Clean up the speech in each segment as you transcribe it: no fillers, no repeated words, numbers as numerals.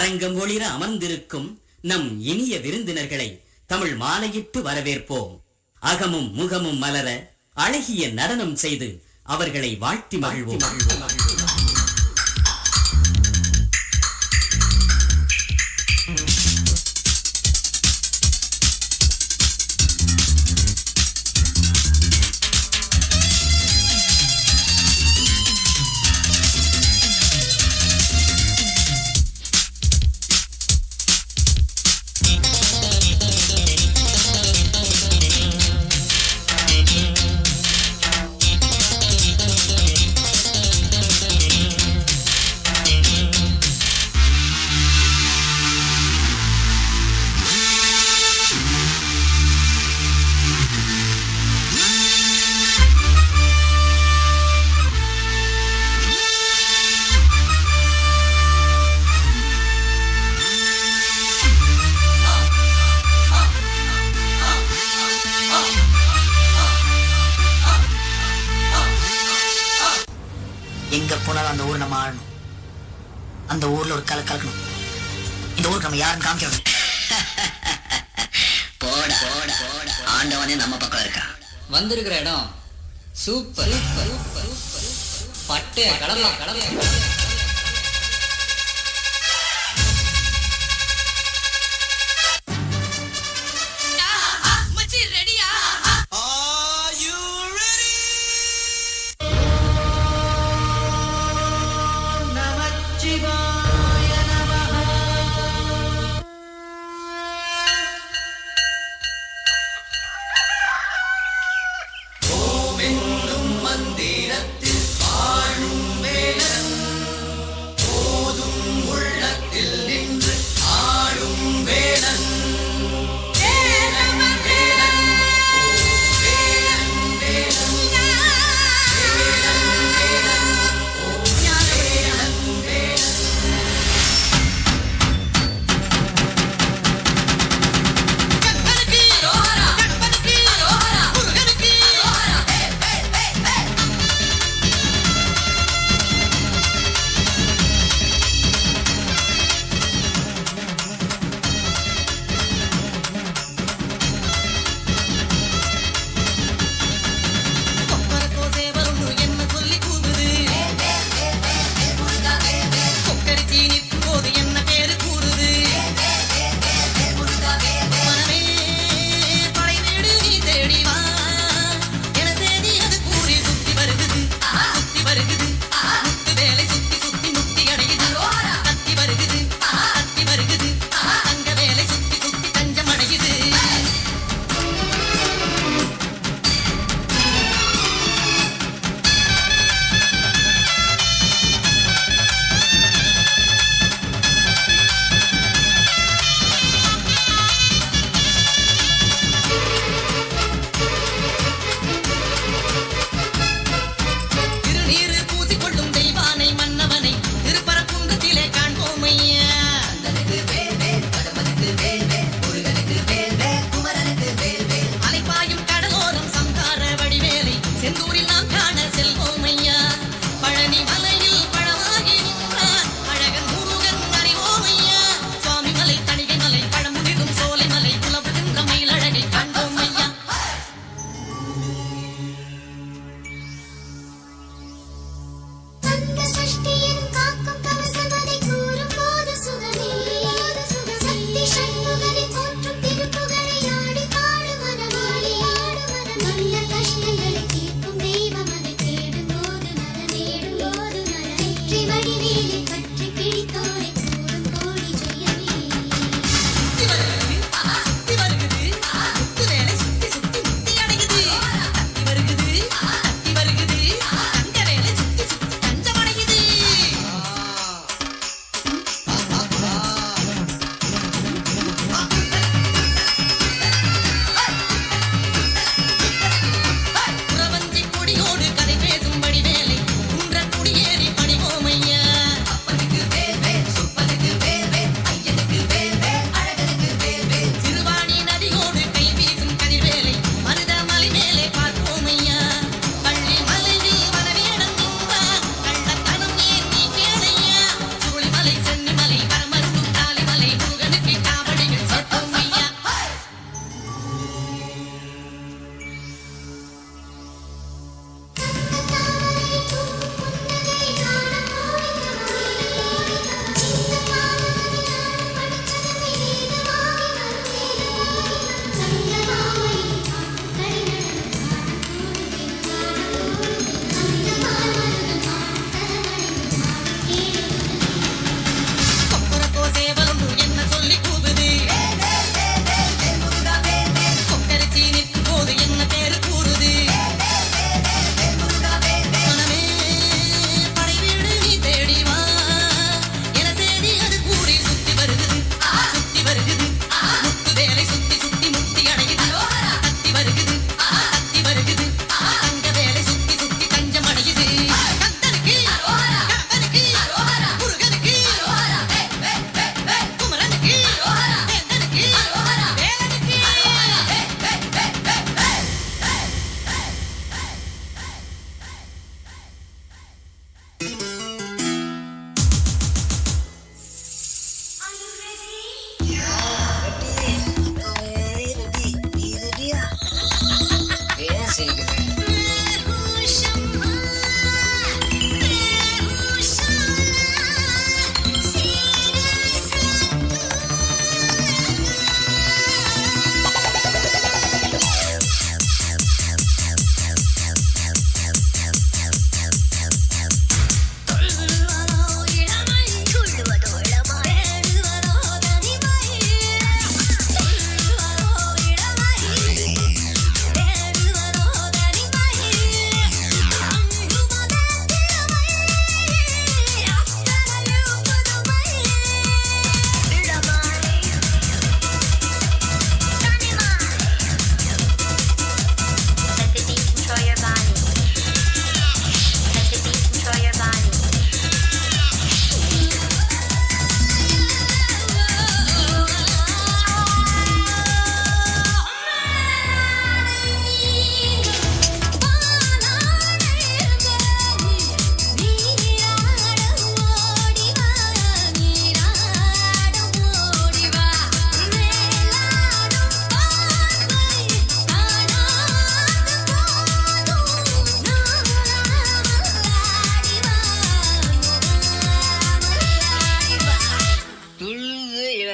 அரங்கம் ஒளிர அமர்ந்திருக்கும் நம் இனிய விருந்தினர்களை தமிழ் மாலையிட்டு வரவேற்போம். அகமும் முகமும் மலர அழகிய நடனம் செய்து அவர்களை வாழ்த்தி மகிழ்வோம். எங்க போனாலும் அந்த ஊர் நம்ம ஆளணும். அந்த ஊர்ல ஒரு கலக்கணும். இந்த ஊருக்கு நம்ம யாரும் காமிக்கணும். போட போட போட ஆண்டவனே நம்ம பக்கம் இருக்கா. வந்திருக்கிற இடம் சூப்பர் பட்டு கடலாம் கடலாம். மந்திரத்தில் வாழும் வேலன்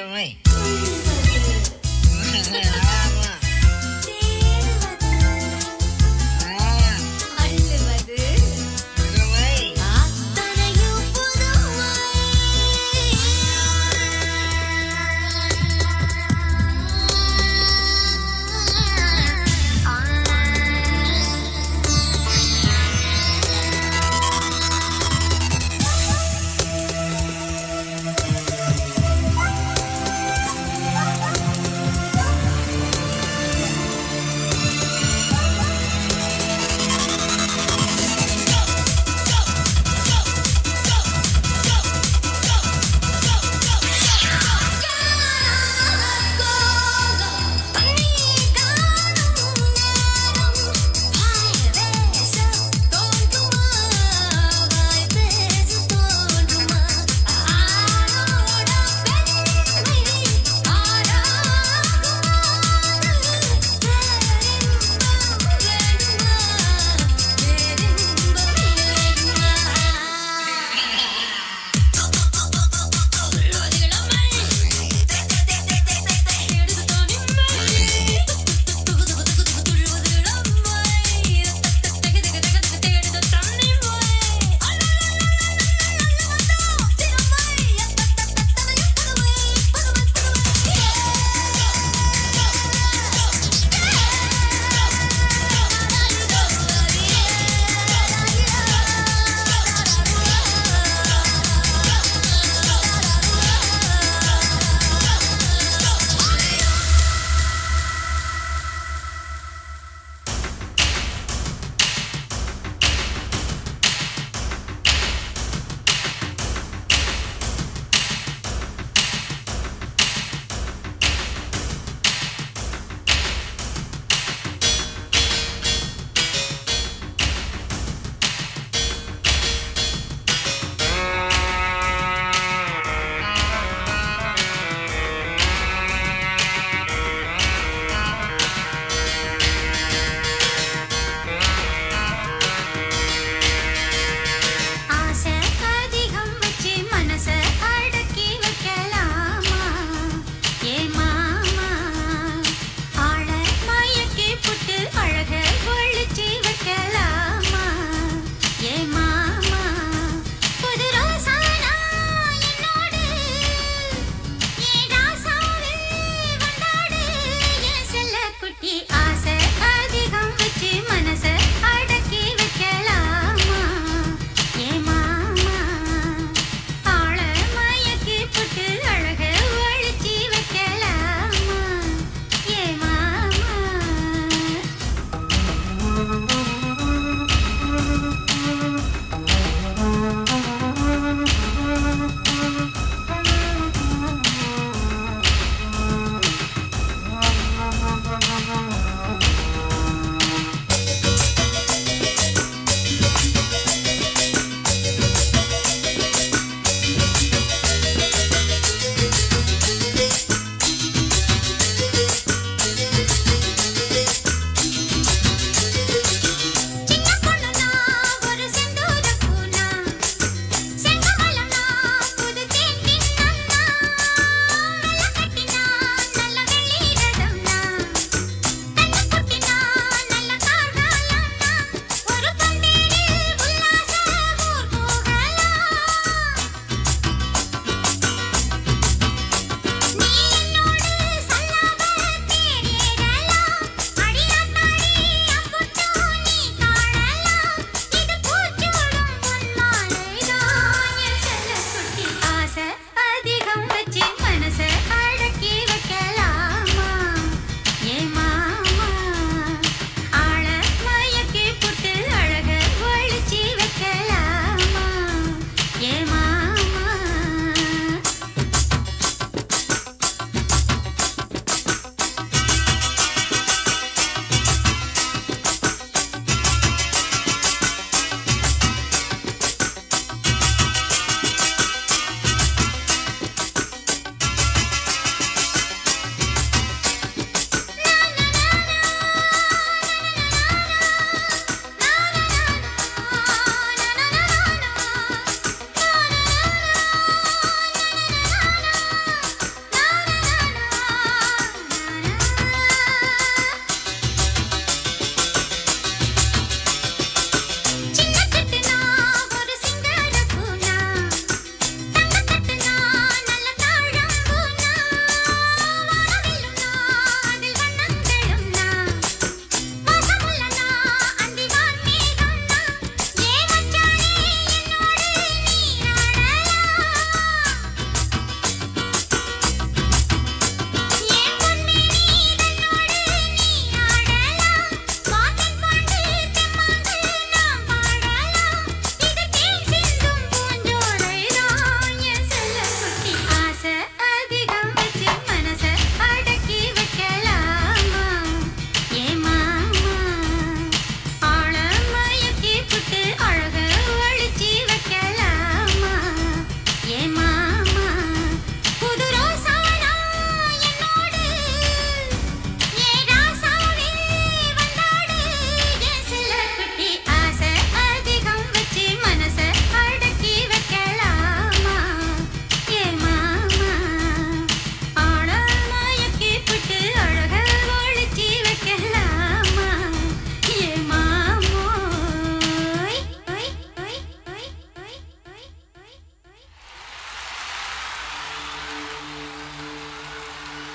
புதுமை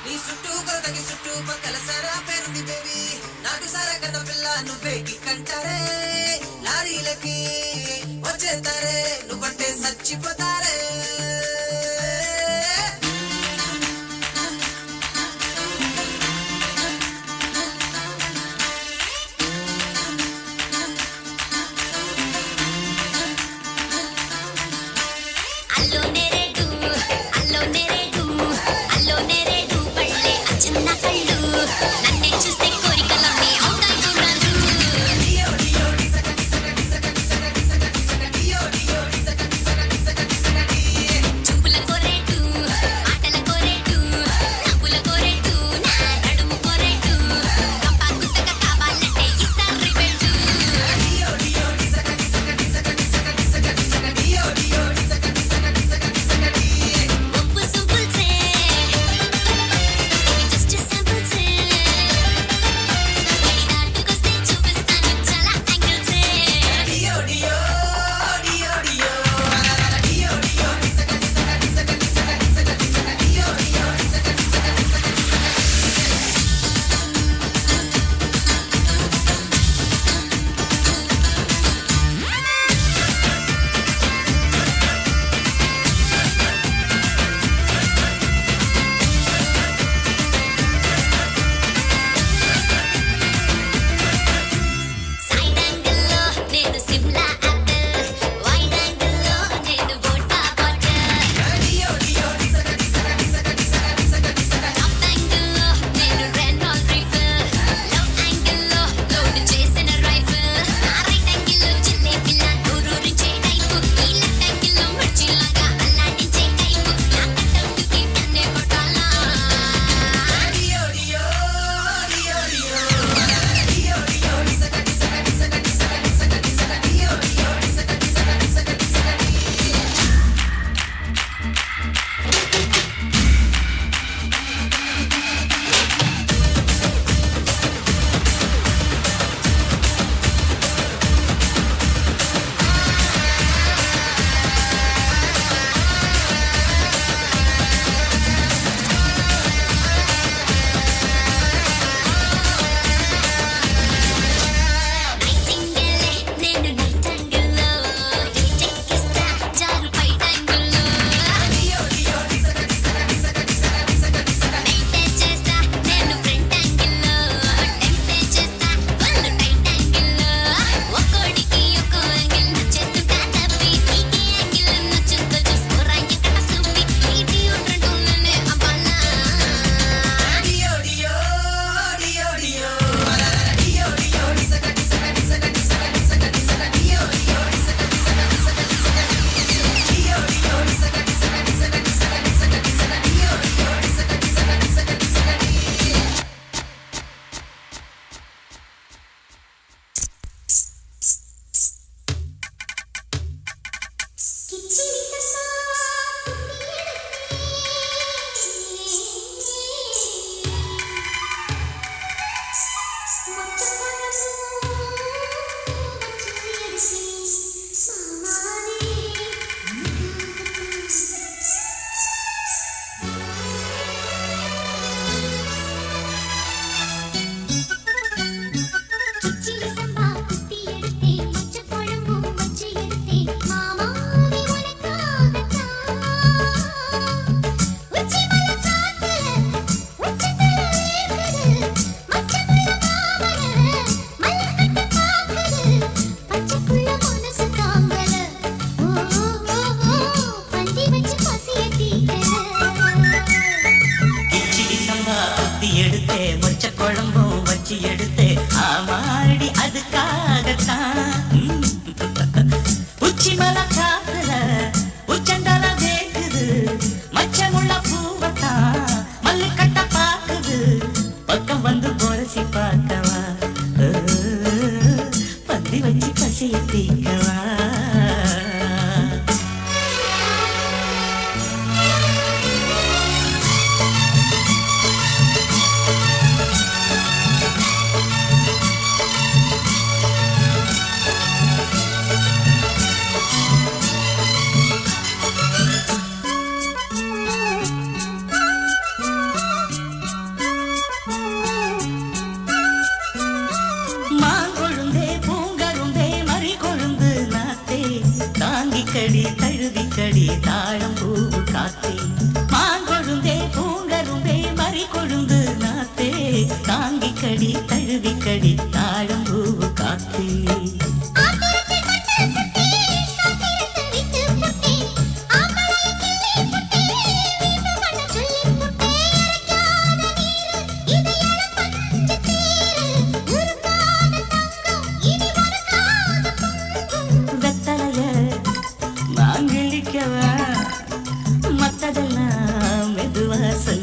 నీ చుట్టూ కొరతకి చుట్టూ పక్కల సారా పేరుంది బేబీ నాటు సారా కన్న పిల్ల నువ్వే కంటారే లారీలకి వచ్చేతారే నువ్వంటే చచ్చిపోతారే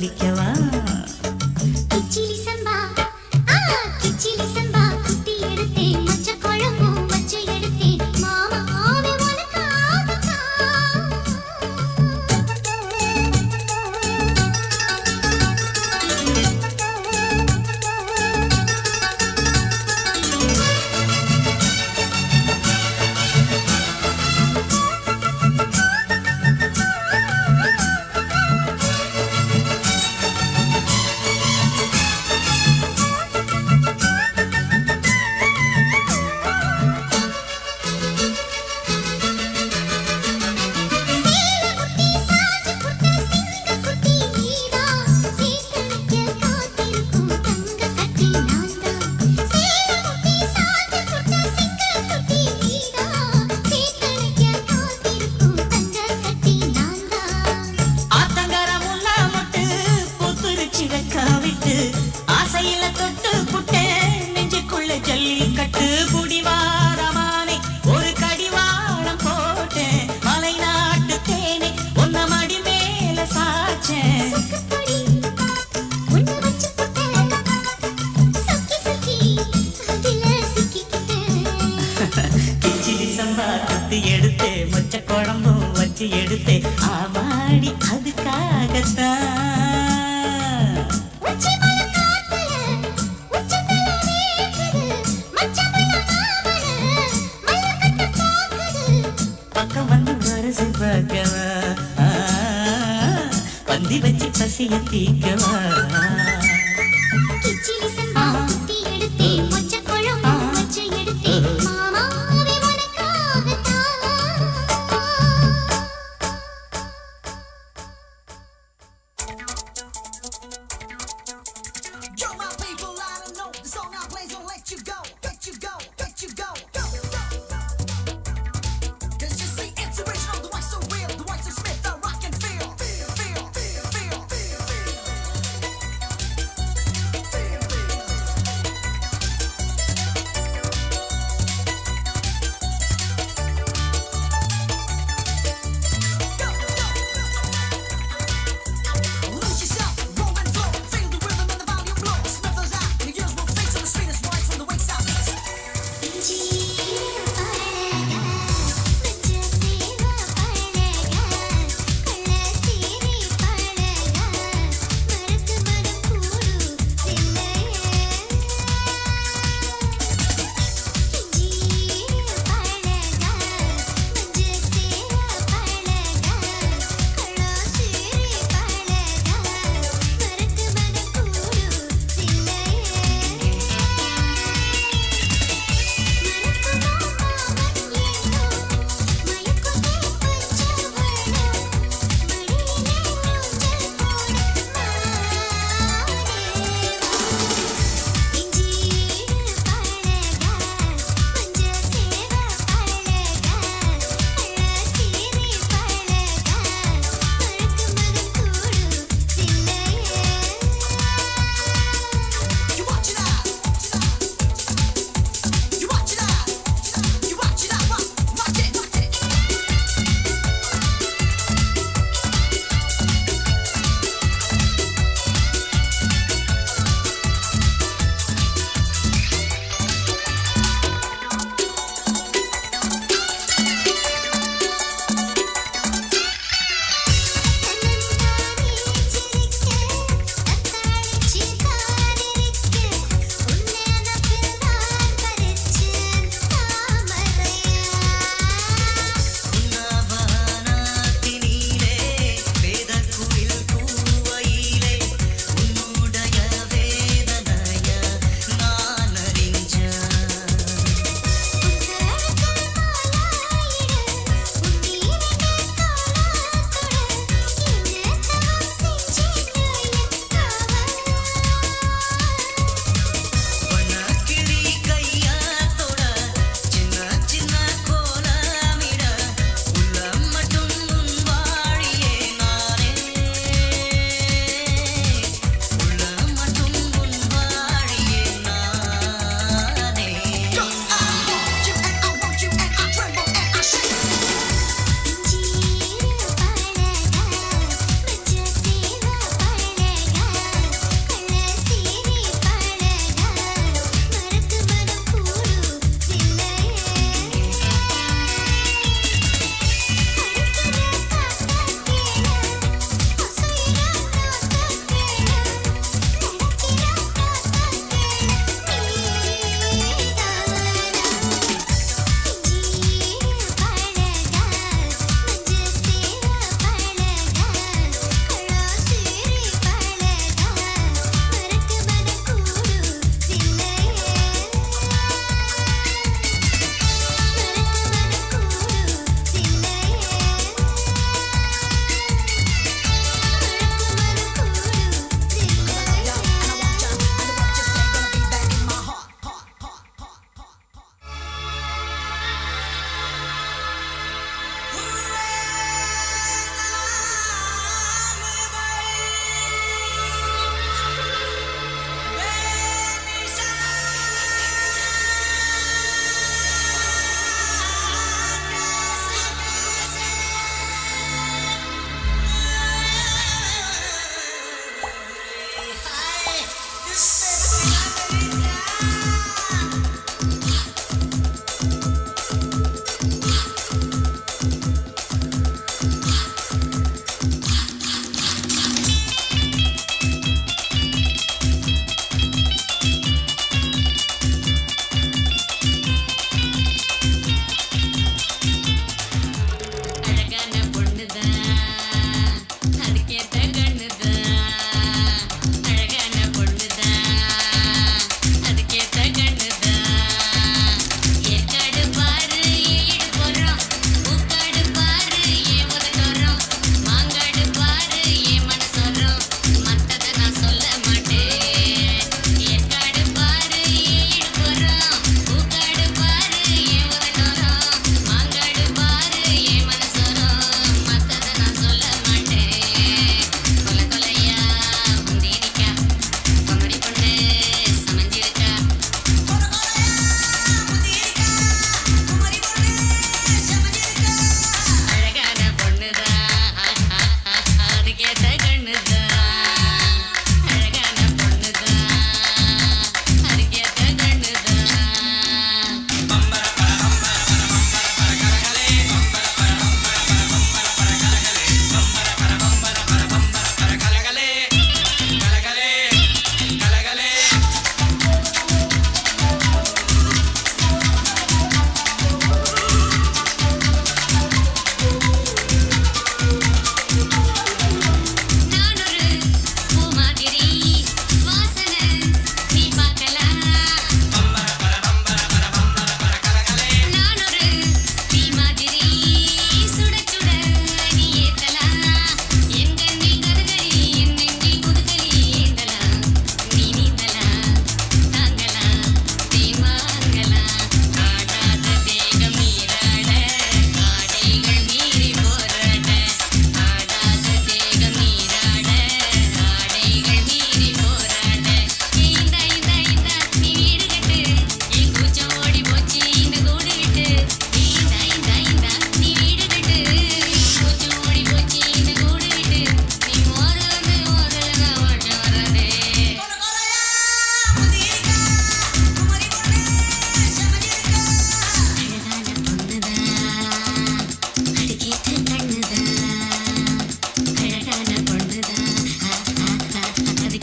சொல்லிக்கவா கிச்சிலி சம்பா கிச்சிலி சம்பா குட்டி எடுத்தேன் மச்ச குழம்பும் வச்சு எடுத்தேன் மாமாவே ஆசையில தொட்டு புட்டேன் நெஞ்சுக்குள்ள ஜல்லிக்கட்டு புடிவாரமானே ஒரு கடிவாளம் போட்டேன் மலை நாட்டு தேனே ஒன்ன மடி மேல சாச்சேன் கிச்சிலி சம்பா குத்தி எடுத்தே மொச்ச குழம்பும் வச்சு எடுத்தே ஆமாடி அதுக்காகத்தான் பக்கம் வந்து வரசி பார்க்கவா பந்தி வச்சு பசிய தீக்கவா கிச்சிலி சம்பா குட்டி எடுத்தேன் மச்ச குழம்பும் வச்சு எடுத்தேன் மாமாவே உனக்காகத்தான் Yo, my people, I don't know. The song I play don't let you go. Let you go, let you go. Go, go. Cause you see, it's original, the white's so real. The white's so Smith, the rock and feel. Feel, feel, feel, feel, feel.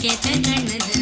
கண்ணுக்கேத்த கண்ணுதான்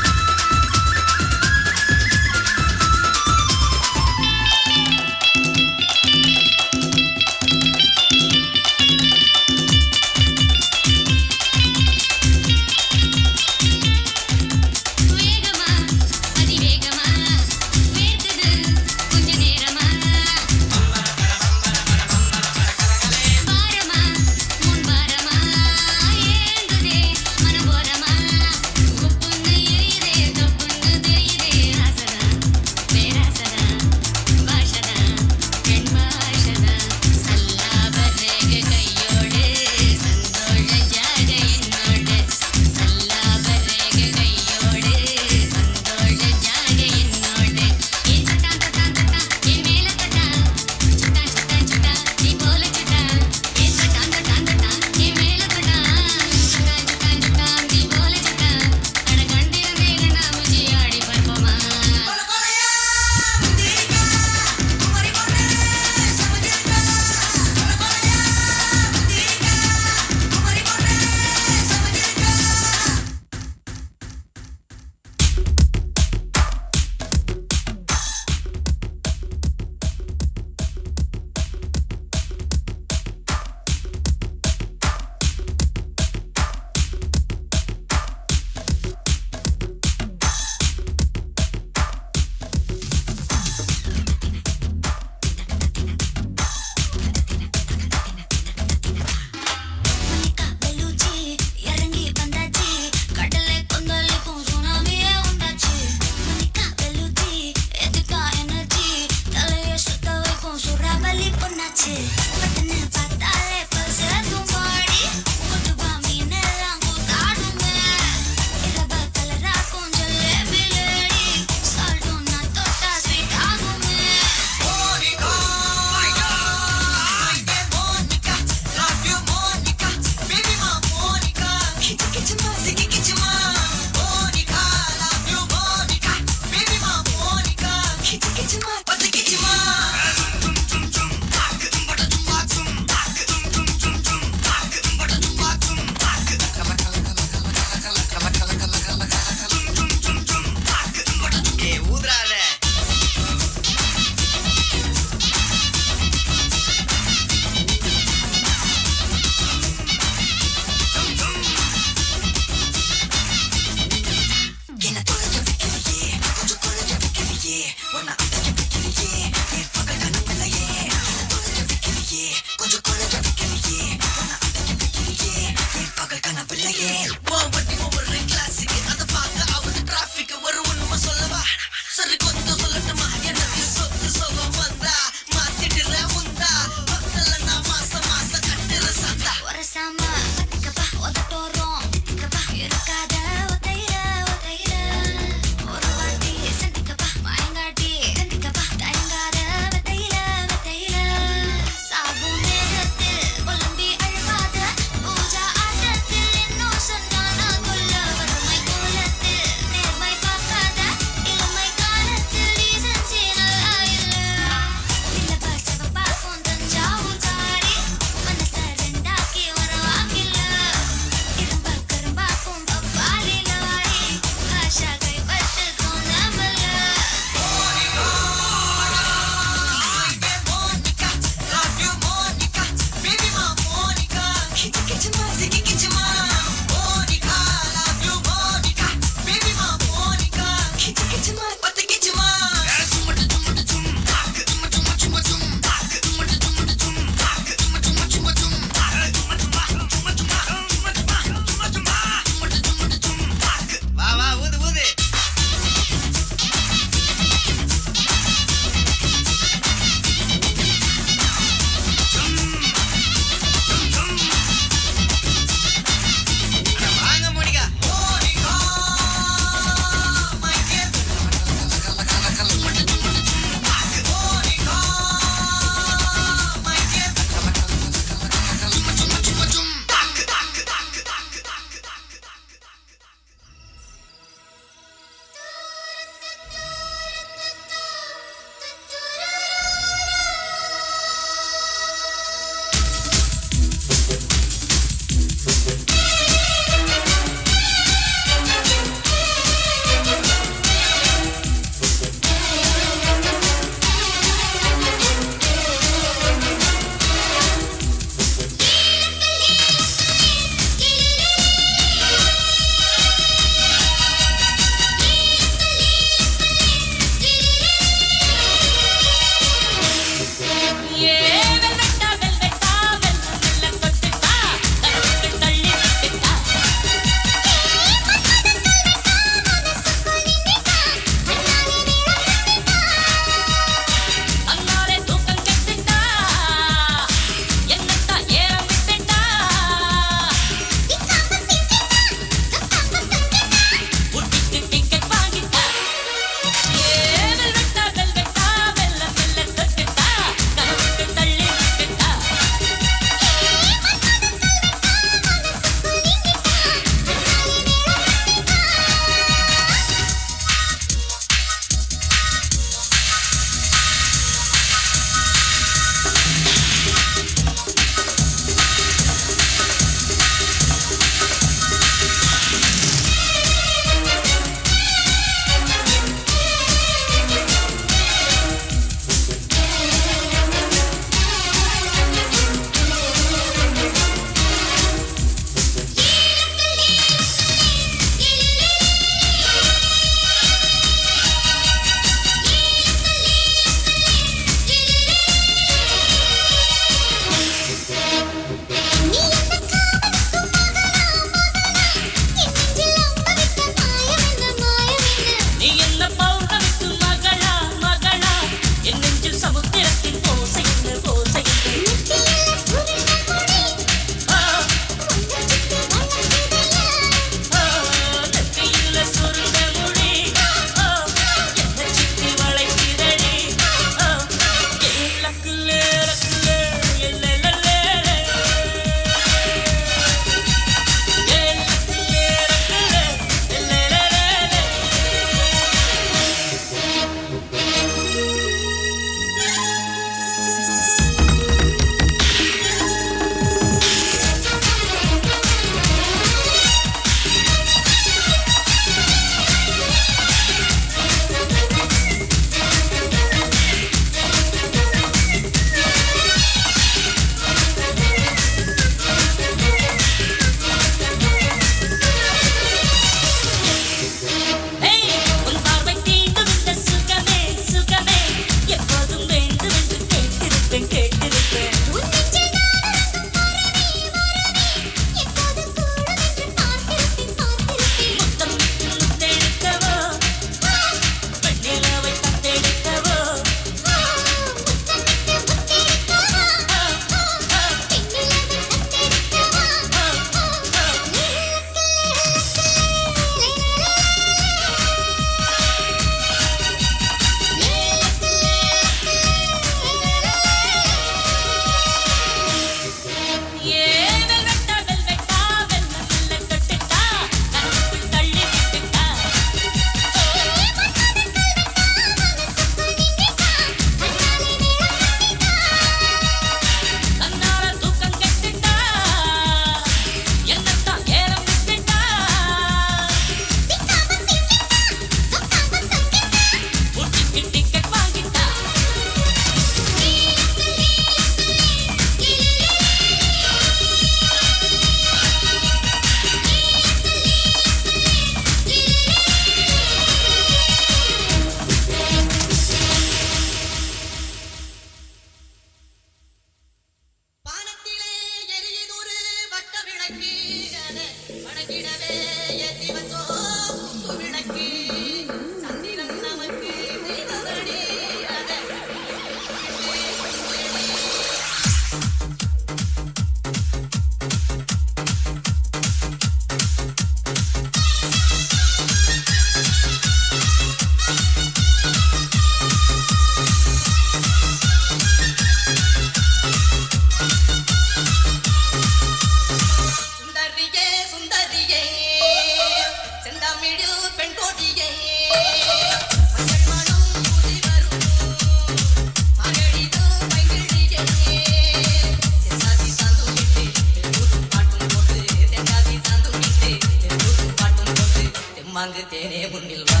தெம்மாங்கு தேனே முன்னில் வா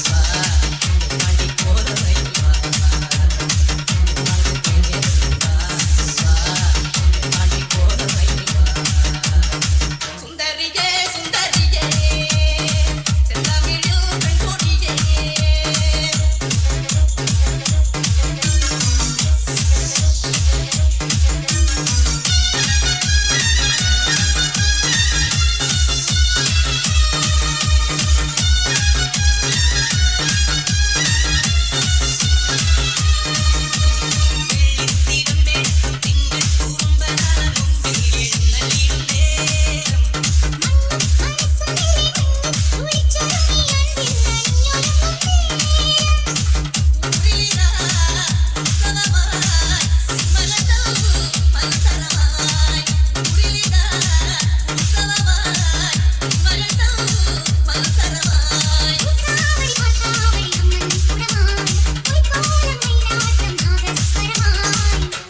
வா தாண்டி போற ரயில் வா தெம்மாங்கு தேனே முன்னில் வா வா தாண்டி போற ரயில் வா சுந்தரியே சுந்தரியே செந்தமிழு பெண்கொடியே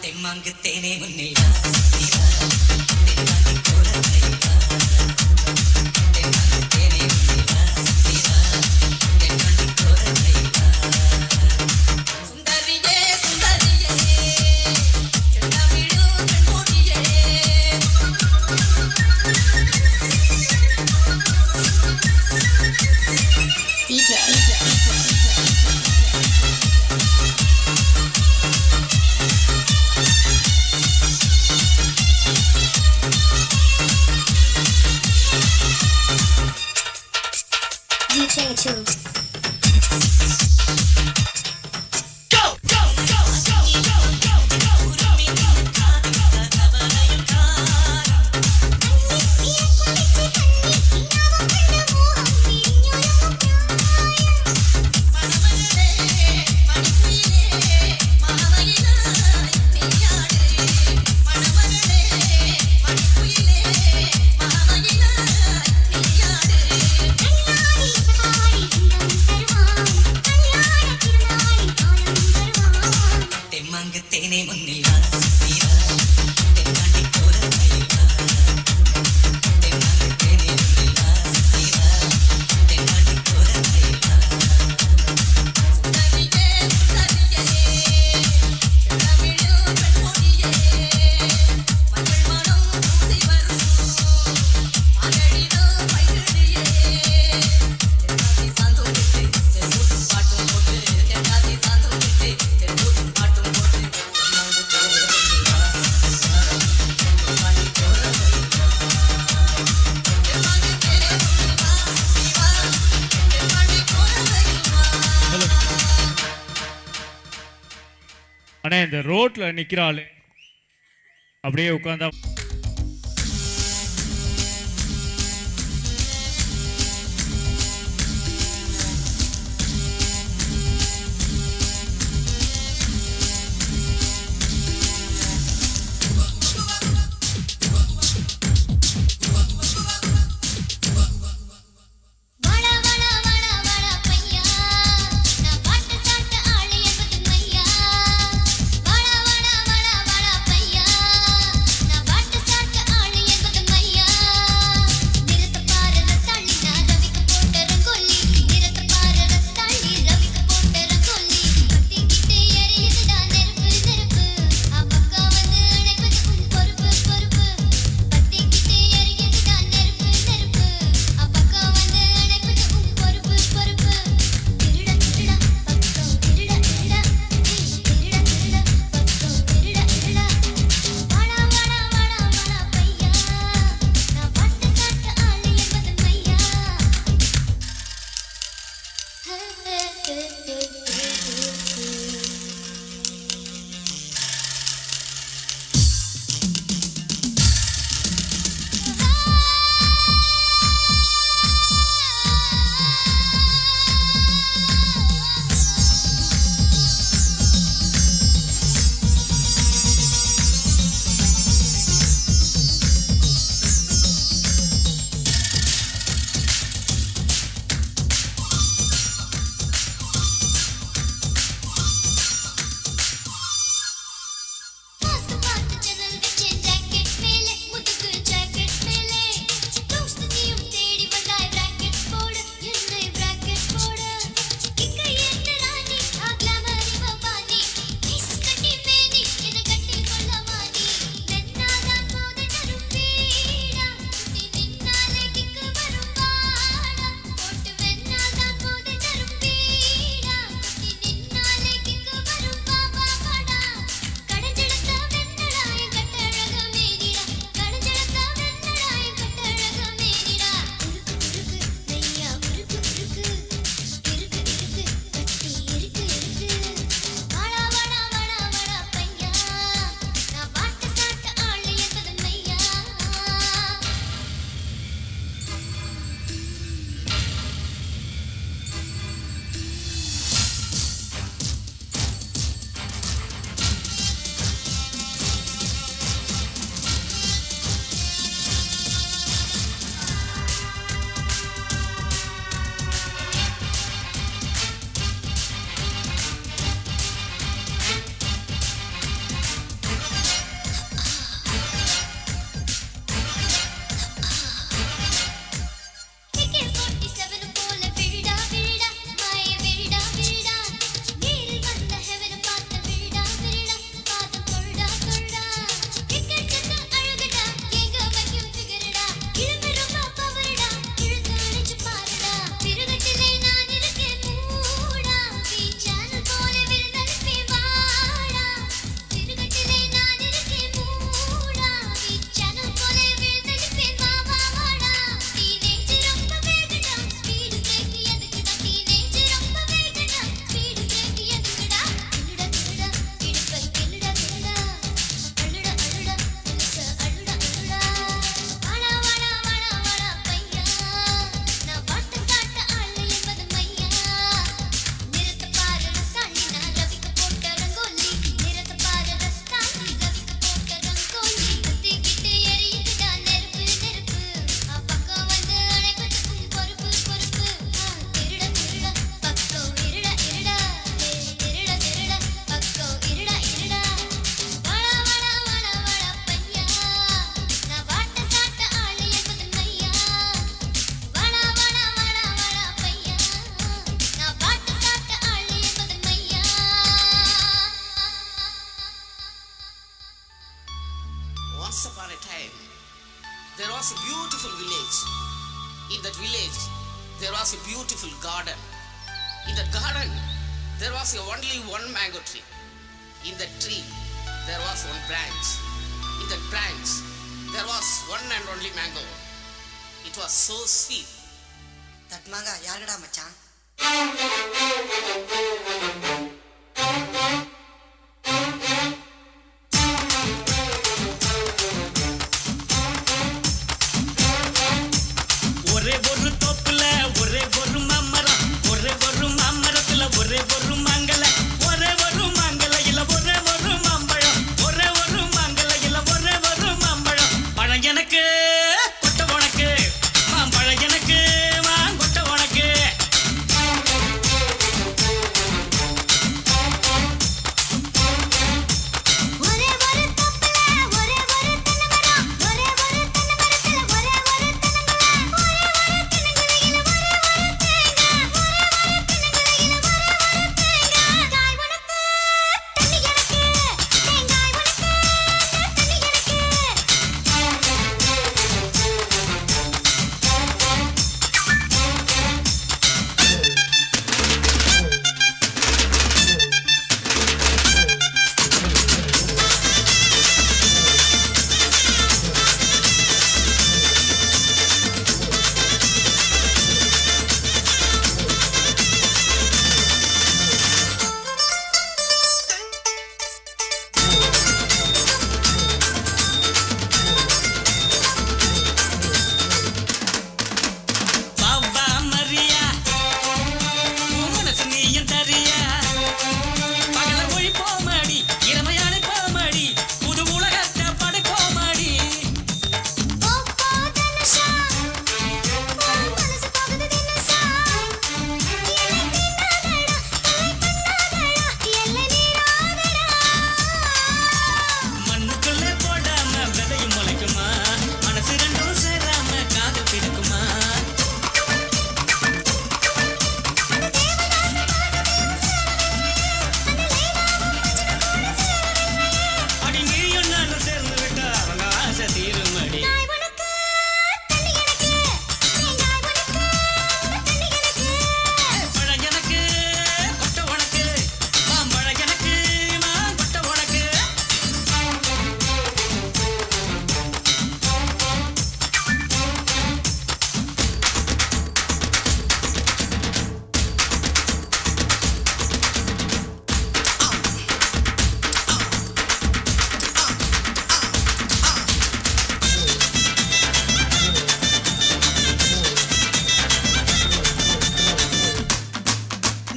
தெம்மாங்கு தேனே முன்னில் வா தெம்மாங்கு போற ரயில் வா தெம்மாங்கு தேனே முன்னில் வா தெம்மாங்கு போற ரயில் வா சுந்தரியே சுந்தரியே செந்தமிழு பெண்கொடியே தெம்மாங்கு தேனே முன்னில் வா தெம்மாங்கு போற ரயில் வா தெம்மாங்கு தேனே முன்னில் வா தெம்மாங்கு போற ரயில் வா சுந்தரியே சுந்தரியே செந்தமிழு பெண்கொடியே மஞ்சள் மனம் பூசி வரும் மகளிரோ பைரடியே தென்னாதி சாந்தோம் விட்டு தென்னூட்டும் பாட்டும் போட்டு தென்னாதி சாந்தோம் விட்டு தென்னூட்டும் பாட்டும் போட்டு தெம்மாங்கு தேனே முன்னில் வா தெம்மாங்கு போற ரயில் வா தெம்மாங்கு தேனே முன்னில் வா தெம்மாங்கு போற ரயில் வா ஆனா இந்த ரோட்ல நிக்கிற ஆளு அப்படியே உட்கார்ந்தா வட வட வட வட பையா நான் பாட்டு சாட்ட ஆளு என்பது மையா வட வட வட வட பையா நான் பாட்டு Once upon a time, there was a beautiful village. In that village, there was a beautiful garden. In that garden, there was only one mango tree. In that tree, there was one branch. In that branch, there was one and only mango. It was so sweet. That மாங்கா யாருடா மச்சான்? ஒரே ஒரு தோப்புல ஒரே ஒரு மாமரம், ஒரே ஒரு மாமரத்துல ஒரே ஒரு மாங்கல, ஒரே ஒரு மாங்கலையில ஒரே ஒரு மாம்பழம், ஒரே ஒரு மாங்கலையில ஒரே ஒரு மாம்பழம். பழம் எனக்கு கொட்டை உனக்கு, மாம்பழம் எனக்கு மாங்கொட்டை உனக்கு. ஒரே ஒரு தோப்புல ஒரே ஒரு தென்னமரம், ஒரே ஒரு தென்னமரத்துல ஒரே ஒரு தென்னங்குலை, ஒரே ஒரு தென்னங்குலையில ஒரே ஒரு தேங்காய், ஒரே ஒரு தென்னங்குலையில ஒரே ஒரு தேங்காய். காய் உனக்கு தண்ணி எனக்கு, தேங்காய் உனக்கு தண்ணி எனக்கு. பாவா மரியா, உன் மனசு நீயும் தரியா, பகல ஒளி போமாடி, இரவையான போமாடி, புது உலகத்தை படைப்போமாடி. ஓ தனுஷா, உன் மனசு போகுது தினசா, என்னை தீண்டாதடா, தொலை பண்ணாதடா, எல்லை மீறாதடா. மண்ணுக்குள்ள போடாம விதையும் முளைக்குமா, மனசு ரெண்டும் சேராம காதல் பிறக்குமா. அந்த தேவதாச காதலும் சேரவில்லையே, அந்த லைலாவும் மஜ்னு கூட சேரவில்லையே. அடி நீயும் நானும் சேர்ந்து விட்டா அவங்க ஆசை தீருமடி. காய் உனக்கு தண்ணி எனக்கு, தேங்காய் உனக்கு தண்ணி எனக்கு. பழம் எனக்கு கொட்டை உனக்கு, மாம்பழம் எனக்கு மாங்கொட்டை உனக்கு.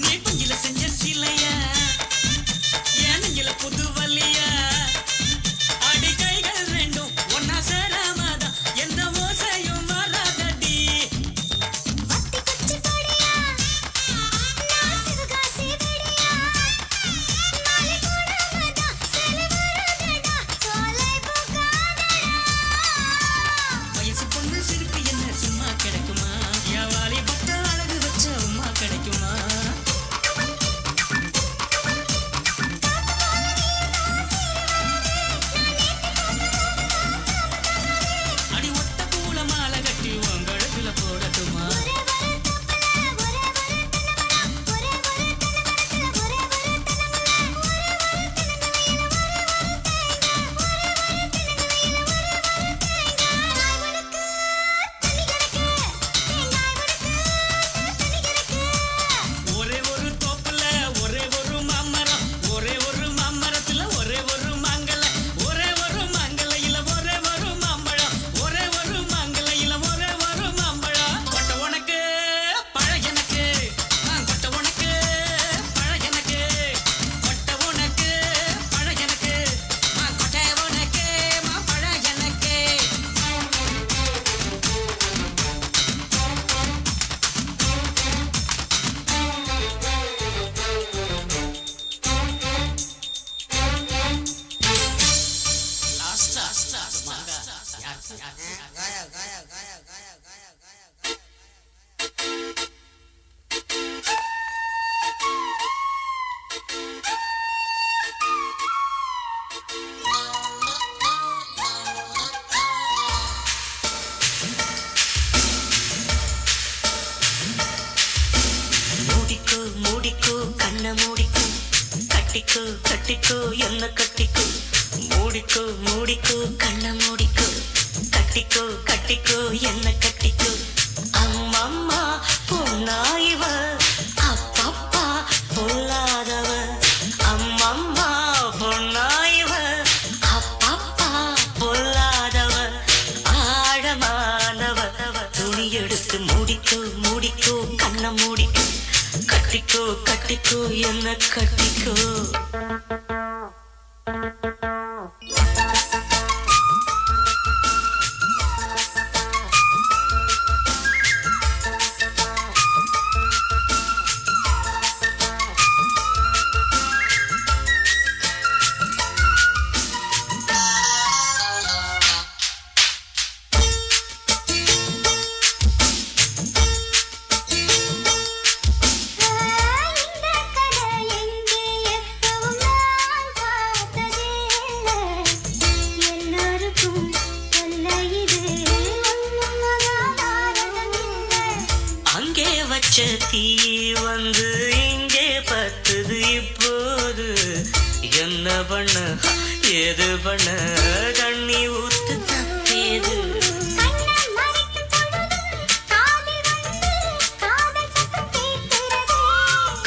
நீ பஞ்சில செஞ்ச சிலையா, என் நெஞ்சில புது வலியா, அடி கைகள் ரெண்டும் ஒன்னா சேராமதான் எந்த ஓசையும் வராதடி. வத்தி குச்சி கொடியா, நான் சிவகாசி வெடியா, மாலை போடாமதான் சேலை வராதடா, சோலை போகாதடா. வயசு பொண்ணு சிரிப்பு என்ன சும்மா கிடைக்குமா, யாவாலி பட்ட அழகு வச்ச உமா கிடைக்குமா. அடி ஒத்த பூல மாலை கட்டி உங்களுக்குள்ள போடட்டுமா. ஒரே ஒரு தோப்புல ஒரே ஒரு தென்னமரம், ஒரே ஒரு தென்னமரத்துல ஒரே ஒரு தென்னங்குலை, ஒரே ஒரு தென்னங்குலையில ஒரே ஒரு தேங்காய், ஒரே ஒரு தென்னங்குலையில ஒரே ஒரு தேங்காய். காய் உனக்கு தண்ணி எனக்கு, தேங்காய் உனக்கு தண்ணி எனக்கு. ஒரே ஒரு தோப்புல ஒரே ஒரு மாமரம், ஒரே ஒரு மாமரத்துல ஒரே ஒரு மாங்கல, ஒரே ஒரு மாங்கலையில ஒரே ஒரு மாம்பழம், ஒரே ஒரு மாங்கலையில ஒரே ஒரு மாம்பழம். கொட்டை உனக்கு பழம் எனக்கு, கொட்டை உனக்கு பழம் எனக்கு, கொட்டை உனக்கு பழம் எனக்கு, கொட்டை உனக்கு மாம்பழம் எனக்கு. காயா காயா காயா காயா காயா காயா காயா. கட்டிக்கோ என்ன கட்டிக்கோ மூடிக்கோ மூடிக்கோ கண்ண மூடிக்கோ கட்டிக்கோ கட்டிக்கோ என்ன கட்டிக்கோ அம்மம்மா பொன்னாயிவ அப்பப்பா பொல்லாதவ அம்மம்மா பொன்னாயிவ அப்பப்பா பொல்லாதவ ஆழமானவ துணி எடுத்து மூடிக்கோ மூடிக்கோ கண்ண மூடிக்கோ கட்டிக்கோ கட்டிக்கோ என்ன கட்டிக்கோ இந்த கதை எங்கே எப்பவும் நான் பார்த்ததில்லை. எல்லாருக்கும் சொல்ல இது ஒண்ணும் மகாபாரதமில்லை. அங்கே வச்ச தீ வந்து இங்கே பத்துது இப்போது என்ன பண்ண ஏது பண்ண தண்ணி ஊத்து தப்பேது கண்ணம் மறைக்கும் பொழுதும் காதில் வந்து காதல் சத்தம் கேட்கிறதே.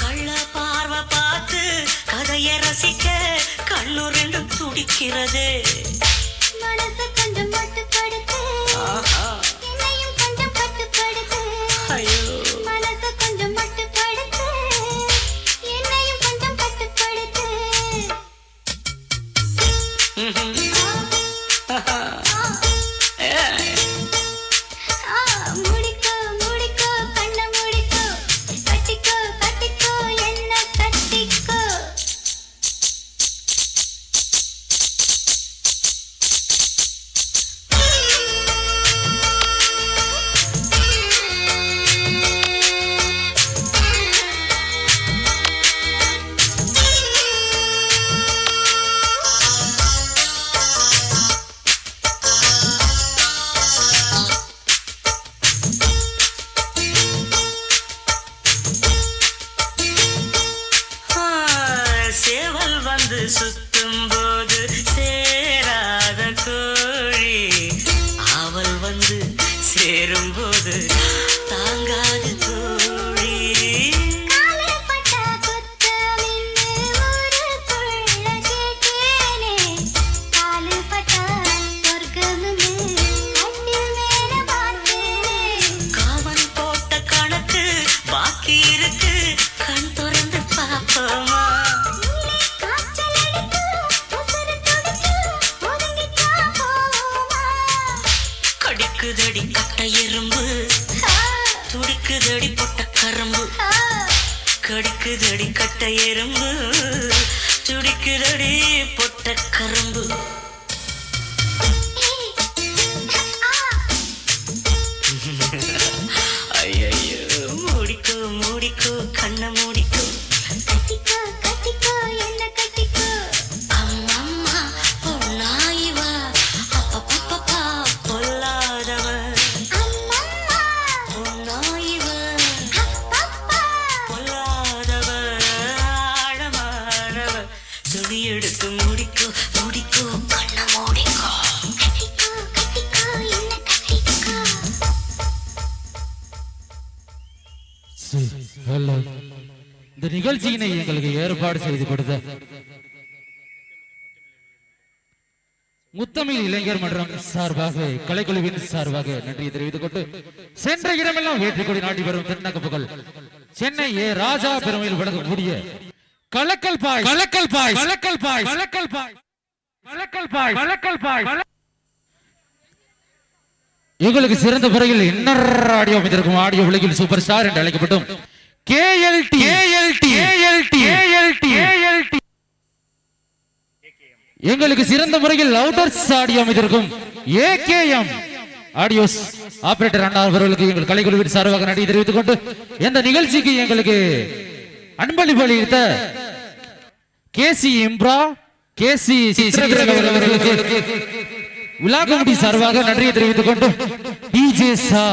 கள்ள பார்வை பார்த்து கதையை ரசிக்க கண்ணு ரெண்டும் துடிக்கிறதே மனசை கொஞ்சம் மட்டுப்படுத்து, ஆஹா என்னையும் கொஞ்சம் கட்டுப்படுத்து. ஐயோ மனசை கொஞ்சம் மட்டுப்படுத்து, என்னையும் கொஞ்சம் கட்டுப்படுத்து. முடிக்கோ முடிக்கோ கண்ண முடிக்கோ கட்டிக்கோ கட்டிக்கோ என்ன கட்டிக்கோ. சேவல் வந்து சுத்தும் போது சேராத கோழி அவள் வந்து சேரும் போது தாங்காது தோழி காலே பட்டா குத்தமின்னு ஊருக்குள்ள கேட்டேனே. காலு பட்டா சொர்க்கம்னு கண்ணில் மேல பார்த்தேனே. காவல் போட்ட கணக்கு பாக்கி இருக்கு கண் திறந்து பாப்போமா உள்ளே காய்ச்சல் அடிக்கும், உசுரு துடிக்கும், ஒதுங்கிட்டா போவோமா? கடிக்குதடி கட்ட எறும்பு துடிக்குதடி பொட்ட கரும்பு கடிக்குதடி கட்ட எறும்பு துடிக்குதடி பொட்ட கரும்பு ஐயோ மூடிக்கோ மூடிக்கோ கண்ண மூடிக்கோ கட்டிக்கோ கட்டிக்கோ என்ன கட்டிக்கோ. அம்மம்மா பொன்னாயிவா அப்பப்பப்பா பொல்லாதவ அம்மம்மா பொன்னாயிவ அப்பப்பா பொல்லாதவ ஆழமானவ துணி எடுத்து முடிக்கோ முடிக்கோ கண்ண மூடிக்கோ கட்டிக்கோ கட்டிக்கோ என்ன கட்டிக்கோ. ஹலோ, இந்த நிகழ்ச்சியினை எங்களுக்கு ஏற்பாடு செய்து கொடுத்த முத்தமிழ் இளைஞர் மன்றம் சார்பாக கலைக்குழுவின் சார்பாக நன்றியை தெரிவித்துக் கொண்டு சென்ற இடமெல்லாம் வேற்றிக்கொடி நாட்டி வரும் தென்னகப்புகள் சென்னை ஏ ராஜா பெருமையில் வழங்கக்கூடிய கலக்கல் பாய் கலக்கல் பாய் கலக்கல் பாய் கலக்கல் பாய் கலக்கல் பாய் கலக்கல் பாய் எங்களுக்கு சிறந்த முறையில் இன்னர் ஆடியோ அமைந்திருக்கும் ஆடியோ உலகில் சூப்பர் ஸ்டார் என்று அழைக்கப்பட்டும் KLT எங்களுக்கு சிறந்த முறையில் லவுடர்ஸ் ஆடியோ அமைந்திருக்கும் AKM ஆடியோஸ் ஆபரேட்டர் அண்ணா அவர்களுக்கு எங்கள் கலைக்குழுவின் சார்பாக நன்றி தெரிவித்துக் கொண்டு இந்த நிகழ்ச்சிக்கு எங்களுக்கு அன்பளிப்பு அளித்த KC இம்ப்ரா KC அவர்களுக்கு விழா கமிட்டி சார்பாக நன்றியை தெரிவித்துக் கொண்டு DJ சா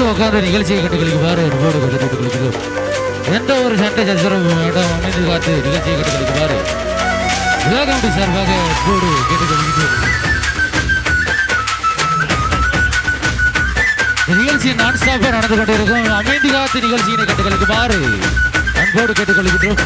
உட்கார்ந்து நிகழ்ச்சியை கட்டுக்களுக்குமாறு அன்போடு கட்டுக் கொள்கிறோம். எந்த ஒரு சண்டை சச்சரவும் வேண்டாம், அமைந்து காத்து நிகழ்ச்சியை கட்டுக்களுக்குமாறு விழாக்கமிட்டி சார்பாக அன்போடு கேட்டுக்கொள்கிறோம். நிகழ்ச்சி நான் ஸ்டாப்பாக நடந்து கொண்டிருக்கும். அமைந்து காத்து நிகழ்ச்சியினை கட்டுக்களுக்குமாறு அன்போடு கேட்டுக்கொள்கிறோம்.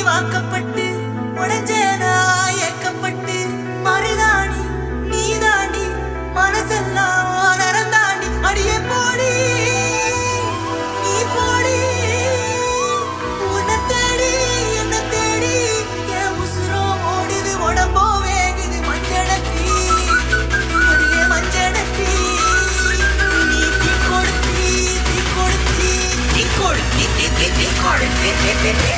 வாக்கப்பட்டு உடஞ்சேனா ஏக்கப்பட்டு மருதாணி நீ தாண்டி மனசெல்லாம் நரந்தாண்டி அடியே போடி நீ போடி உன்னை தேடி என்ன தேடி என் உசுரோ ஓடுது உடம்போ வேகுது மஞ்சளத்தி அடியே மஞ்சளத்தி நீ தீ கொடுத்தி தீ கொடுத்தி தீ கொடுத்தி தீ கொடுத்தி தீ கொடுத்தி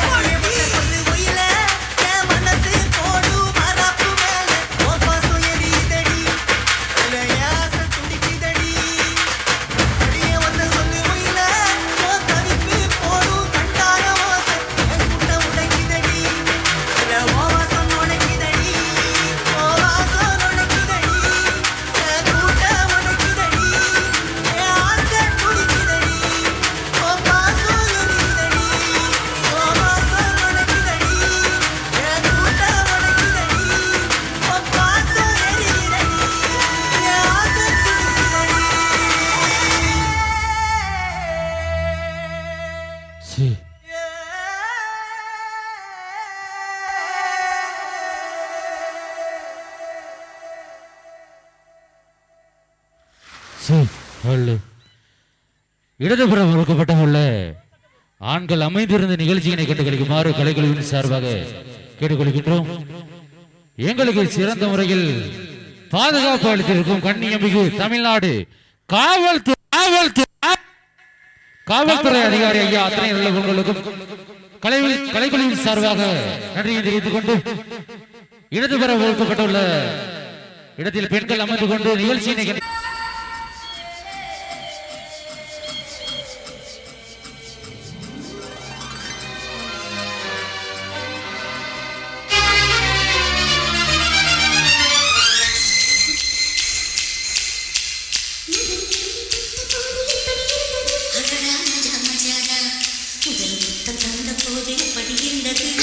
இடதுபுறம் ஒதுக்கப்பட்டுள்ள ஆண்கள் அமைந்திருந்த நிகழ்ச்சியினை கண்டுகளிக்குமாறு கலைக்குழுவின் சார்பாக கேட்டுக்கொள்கின்றோம். எங்களுக்கு சிறந்த முறையில் பாதுகாப்பு அளித்திருக்கும் கண்ணியமிகு தமிழ்நாடு காவல்துறை அதிகாரி ஐயா அத்தனை உள்ளவர்களுக்கும் கலைக்குழுவின் சார்பாக நன்றியை தெரிவித்துக் கொண்டு இடதுபுற ஒதுக்கப்பட்டுள்ள இடத்தில் பெண்கள் அமர்ந்து கொண்டு நிகழ்ச்சியினை துணையாய் வந்தாடுதே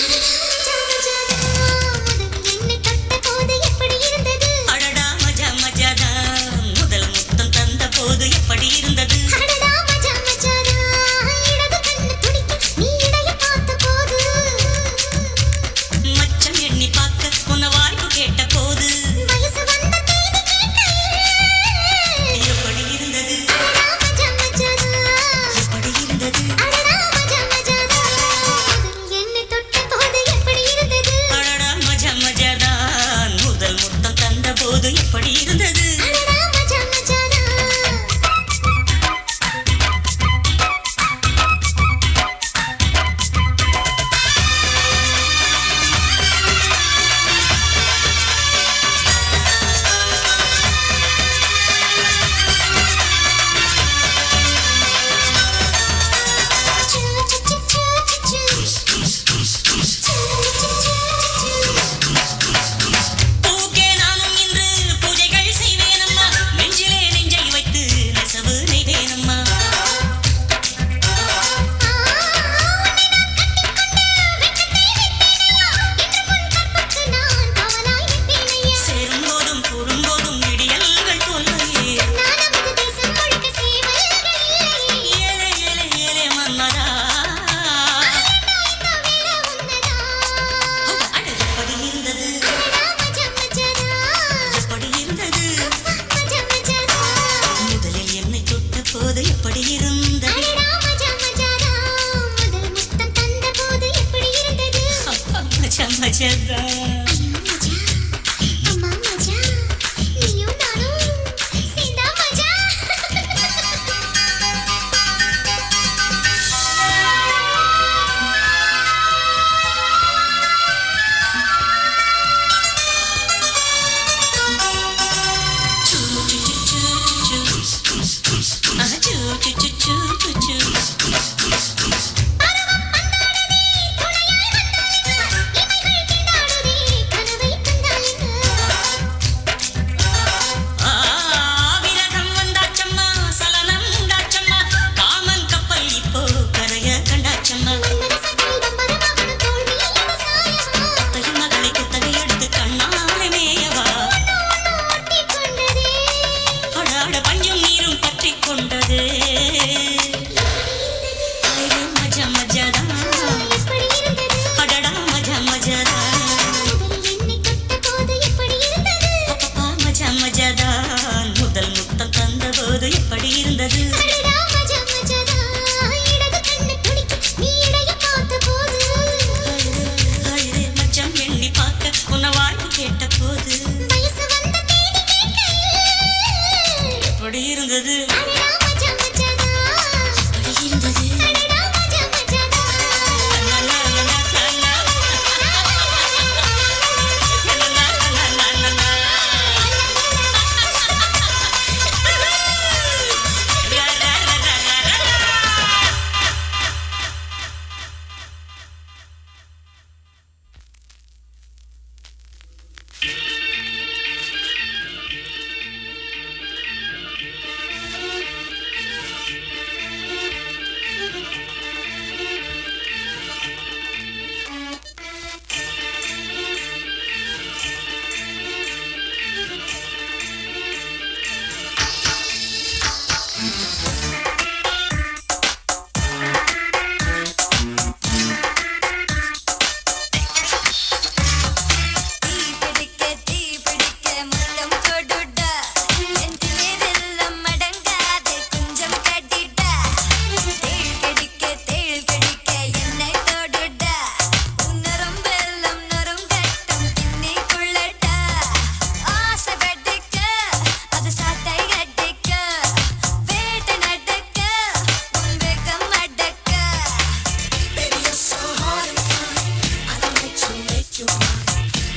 you mine.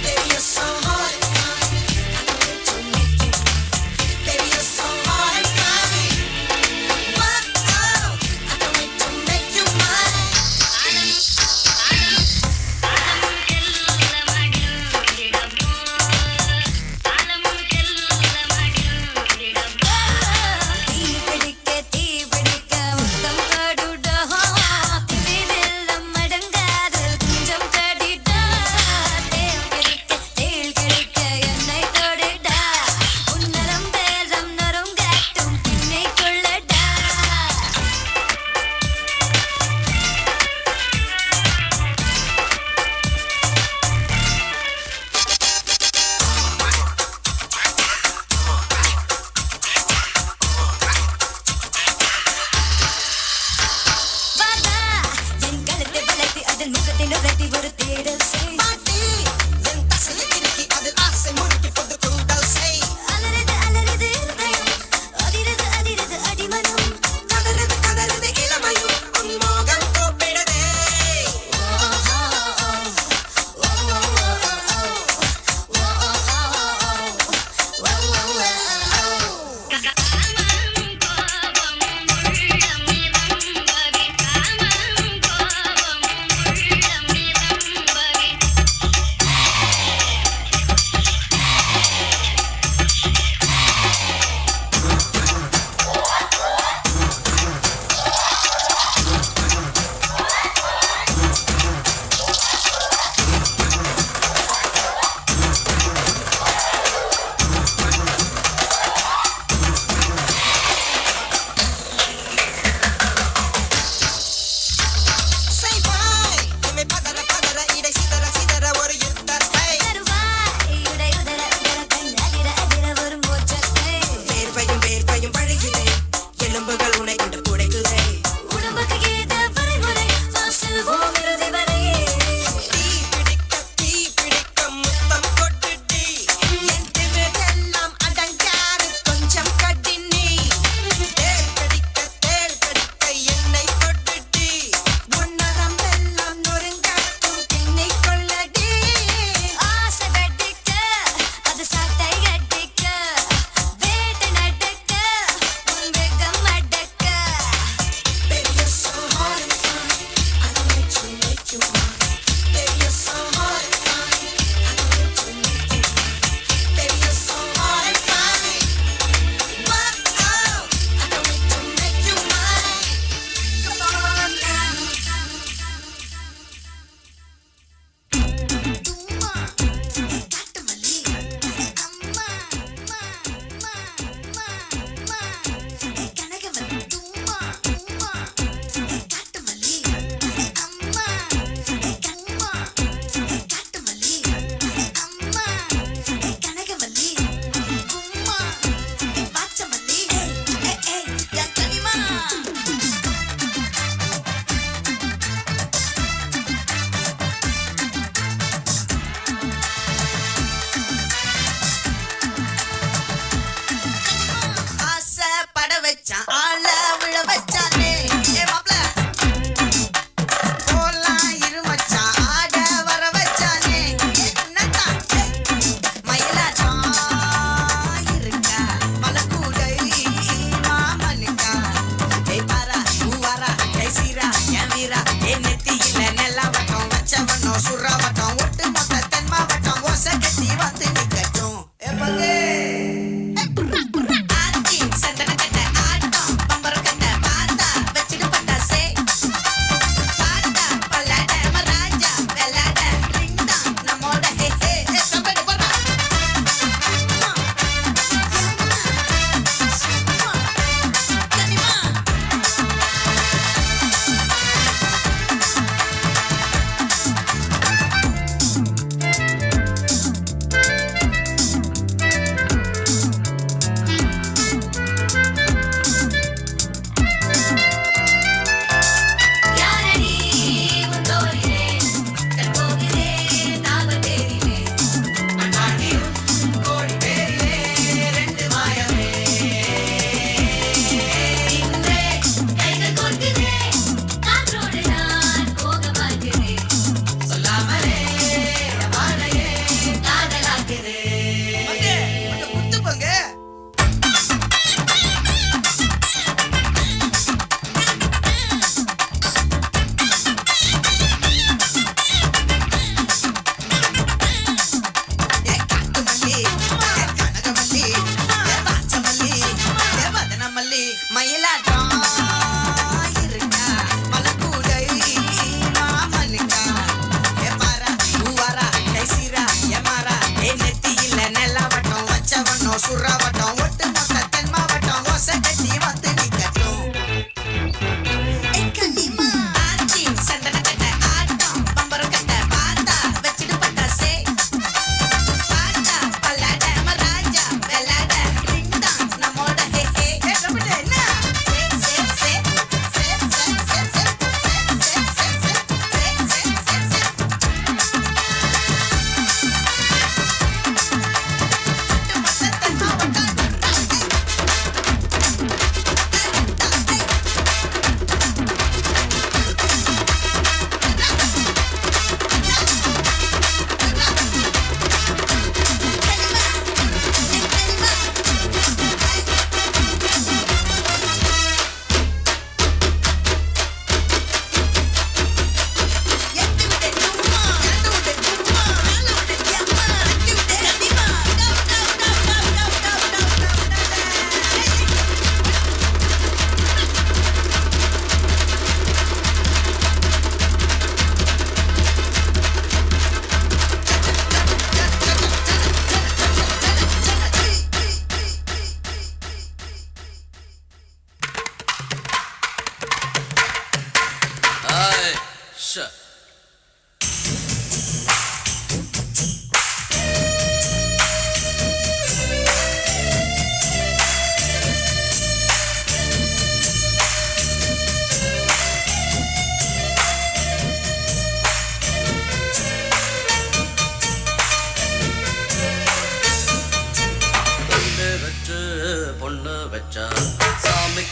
Baby, you're so hard and kind. I can't wait to make you mine. Baby, you're so hard and kind. Whoa, I can't wait to make you mine. தீ பிடிக்க முத்தம் காடுடா திடீரெல்லாம் மடங்காது கொஞ்சம் கடிடா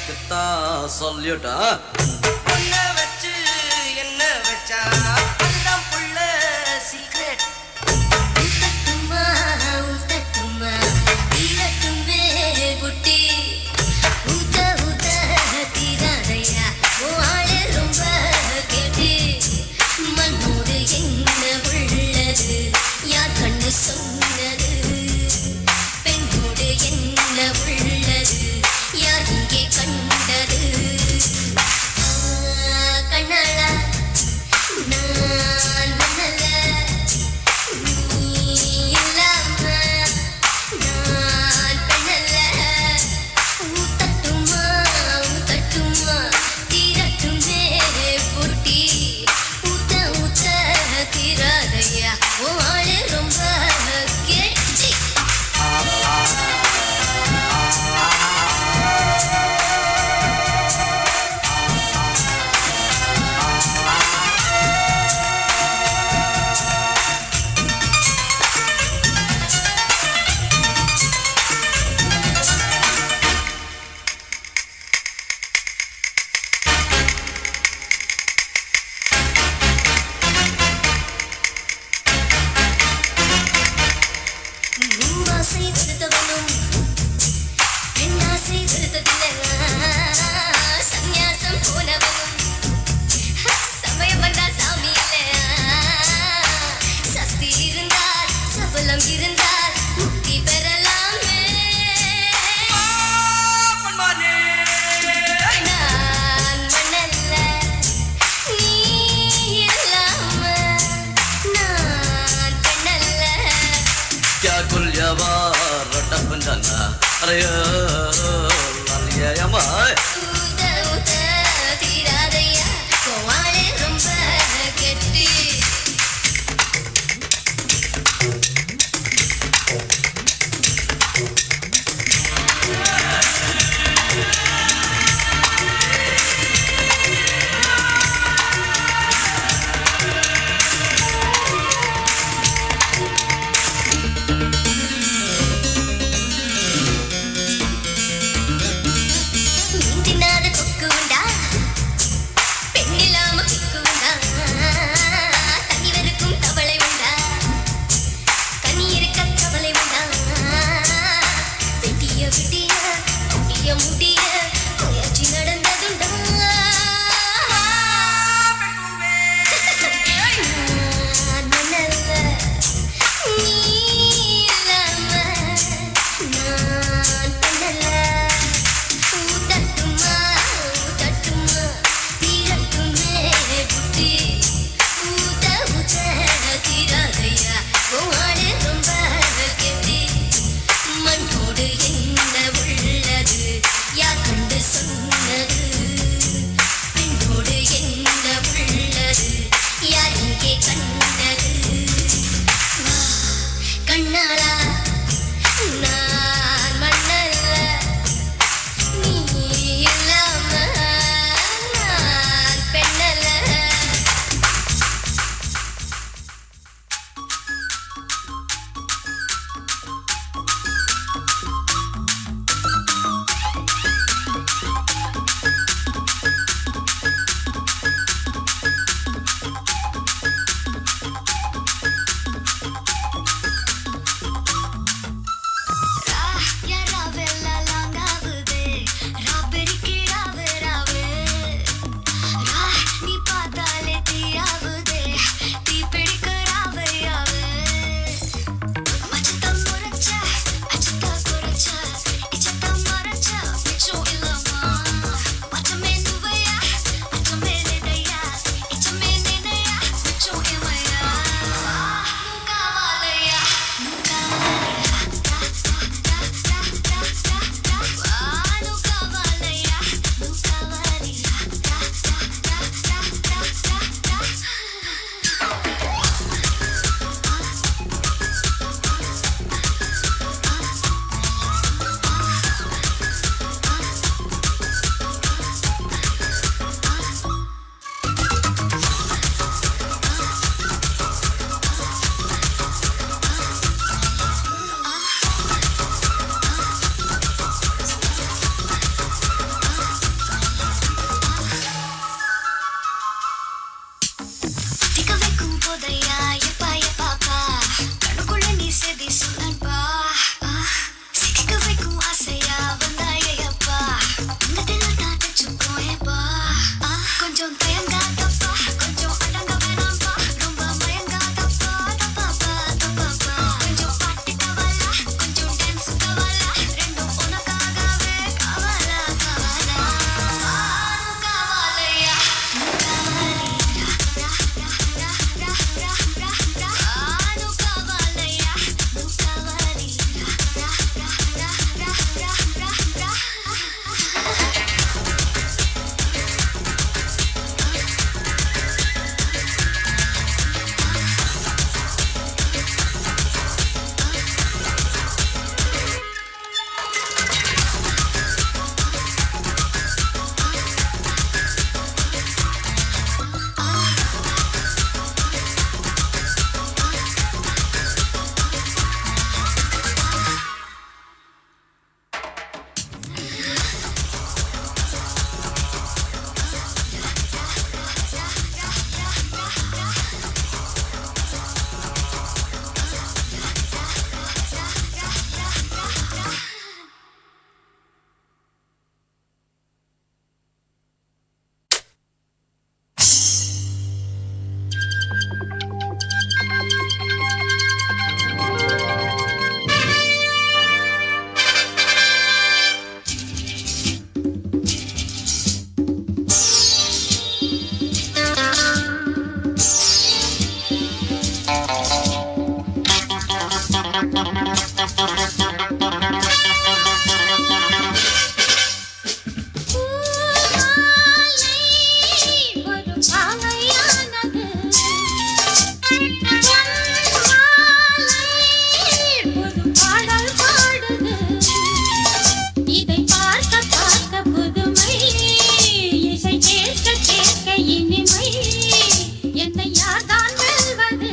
அதுக்கு தான் சொல்லிட்டா உன்னை வச்சு என்ன வச்சா அதுதான் புள்ள சீக்ரெட். ஊத்தட்டுமா ஊத்தட்டுமா தீரட்டுமே புட்டி ஊத்த ஊத்த தீராதையா உன் ஆளு ரொம்ப கெட்டி மண்ணோடு என்ன உள்ளது யார் கண்ணு சொன்னது பெண்ணோடு என்ன உள்ளது யார் இங்கே கண்டது கண்ணாளா நான் மன்னல நீ இல்லாம நான் பெண்ணல்ல ஊத்தட்டுமா ஊத்தட்டுமா தீரட்டுமே புட்டி ஊத்த ஊத்த தீராதையா உன் ஆளு ரொம்ப கெட்டி ஆசை திருத்தவனும் பெண்ணாசை திருத்ததில்லை சந்நியாசம் போனவனும் சமயம் வந்தா சாமி இல்ல சக்தி இருந்தால் சபலம் இருந்தால் முக்தி பெறலாமே நான் மண்ணல்ல நீ இல்லாம நான் பெண்ணல்ல क्या गुलियावा रटपन जाना अरे लालिया ஊத்த ஊத்த தீராதையா கோவாளே ரொம்ப கெட்டி முந்தினா ஒரு பாவையானது ஒரு பாடல் பாடுது இதை பார்க்க பார்க்க புதுமை இசை கேட்க கேட்க இனிமை என்னை யார்தான் வெல்வது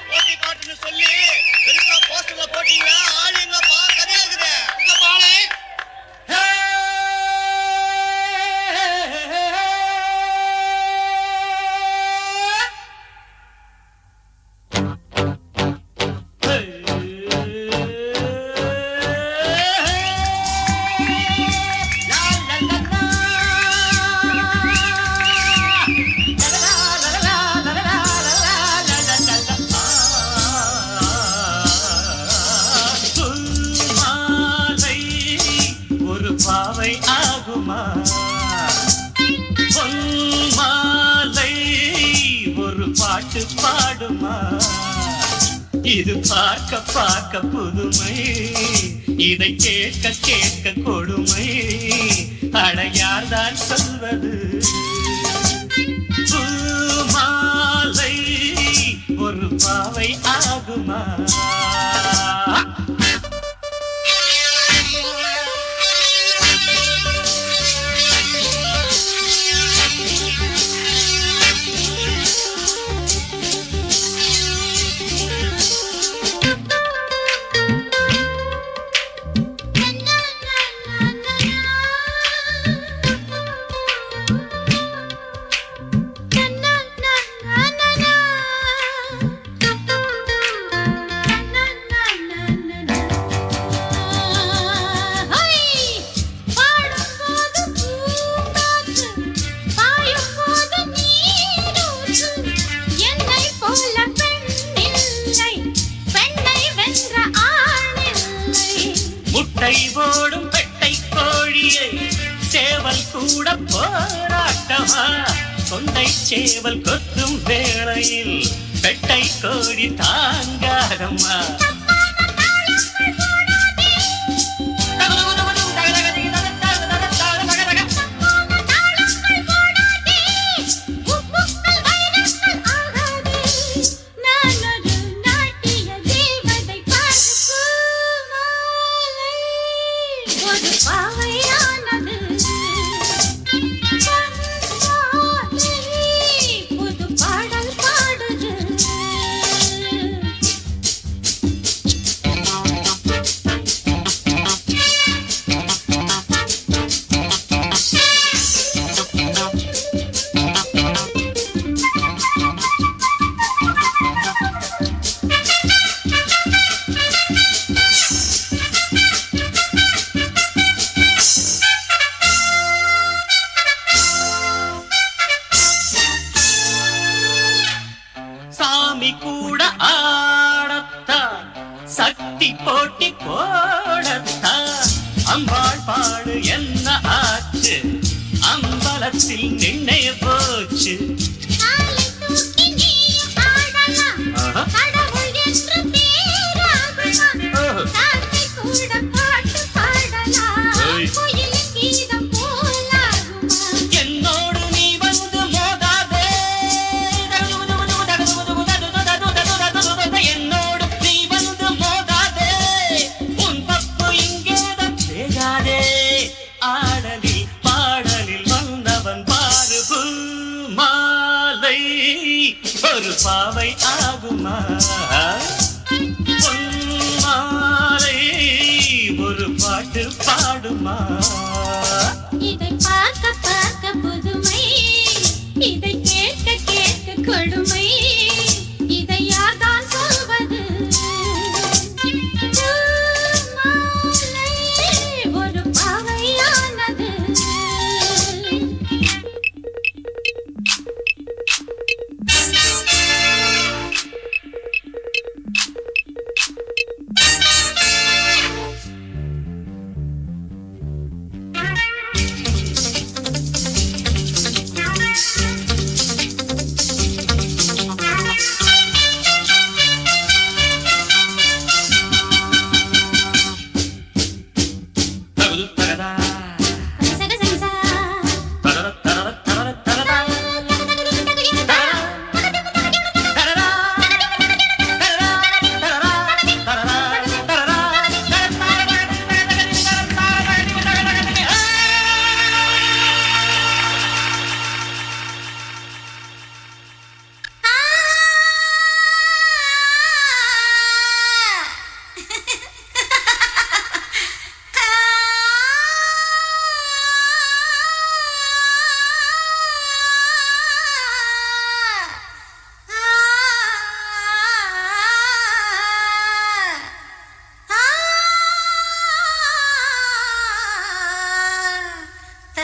போட்டி பாட்டுன்னு சொல்லி பெருசா போஸ்டர்ல போட்டீங்களா? ஆள் எங்கப்பா? கதையா இருக்குது. இங்க பாலே. மாலை ஒரு பாவை ஆகுமா? மாலை ஒரு பாட்டு பாடுமா? இது பார்க்க பார்க்க புதுமை இதை கேட்க கேட்க கொடுமை அடையார்தான் சொல்வது மாலை ஒரு பாவை ஆகுமா? முட்டை போடும் பெட்டை கோழியை சேவல் கூட போராட்டமா? கொண்டை சேவல் கொத்தும் வேளையில் பெட்டை கோழி தாங்காதம்மா. ஒரு பாவையானது புது பாடல் பாடுது சாமி கூட ஆடத்தான் சக்தி போட்டி போடத்தான் அம்பாள் பாடு என்ன ஆச்சு அம்பலத்தில் நின்னைய போச்சு. காலை தூக்கி நீயும் ஆடலாம் கடவுள் என்று பேராகலாம் காக்கை கூட பாட்டு பாடலாம் கோயிலின் கீதம் போலாகுமா? என்னோடு நீ வந்து மோதாதே என்னோடு நீ வந்து மோதாதே உன் தப்பு இங்கேதான் பேசாதே. ஆடலில் பாடலில் வந்தவன் பாரு மாலை ஒரு பாவை ஆகுமா? மாலை ஒரு பாட்டு பாடுமா? இதை பார்க்க பார்க்க புதுமை இதை கேட்க கேட்க கொடுமை இதை யார்தான் சொல்வது மாலை ஒரு பாவையானது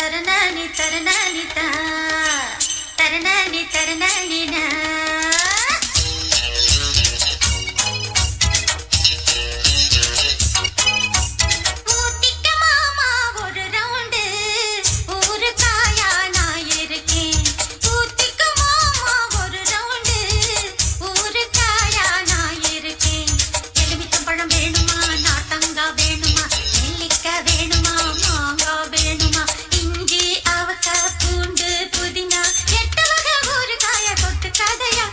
தரணி தரணி தா தரணி தரணி நா ஊத்திக்க மாமா ஒரு ரவுண்டு ஊரு காயா நான் இருக்கேன் ஊத்திக்க மாமா ஒரு ரவுண்டு ஊரு காயா நான் இருக்கேன் எலுமிச்சம்பழம் வேணுமா நாட்டங்கா வேணுமா நெல்லிக்காய் வேணுமா மாங்காய் வேணுமா இஞ்சி அவக்காய் பூண்டு புதினா 8 வகை ஊரு காய கொட்டு கதையா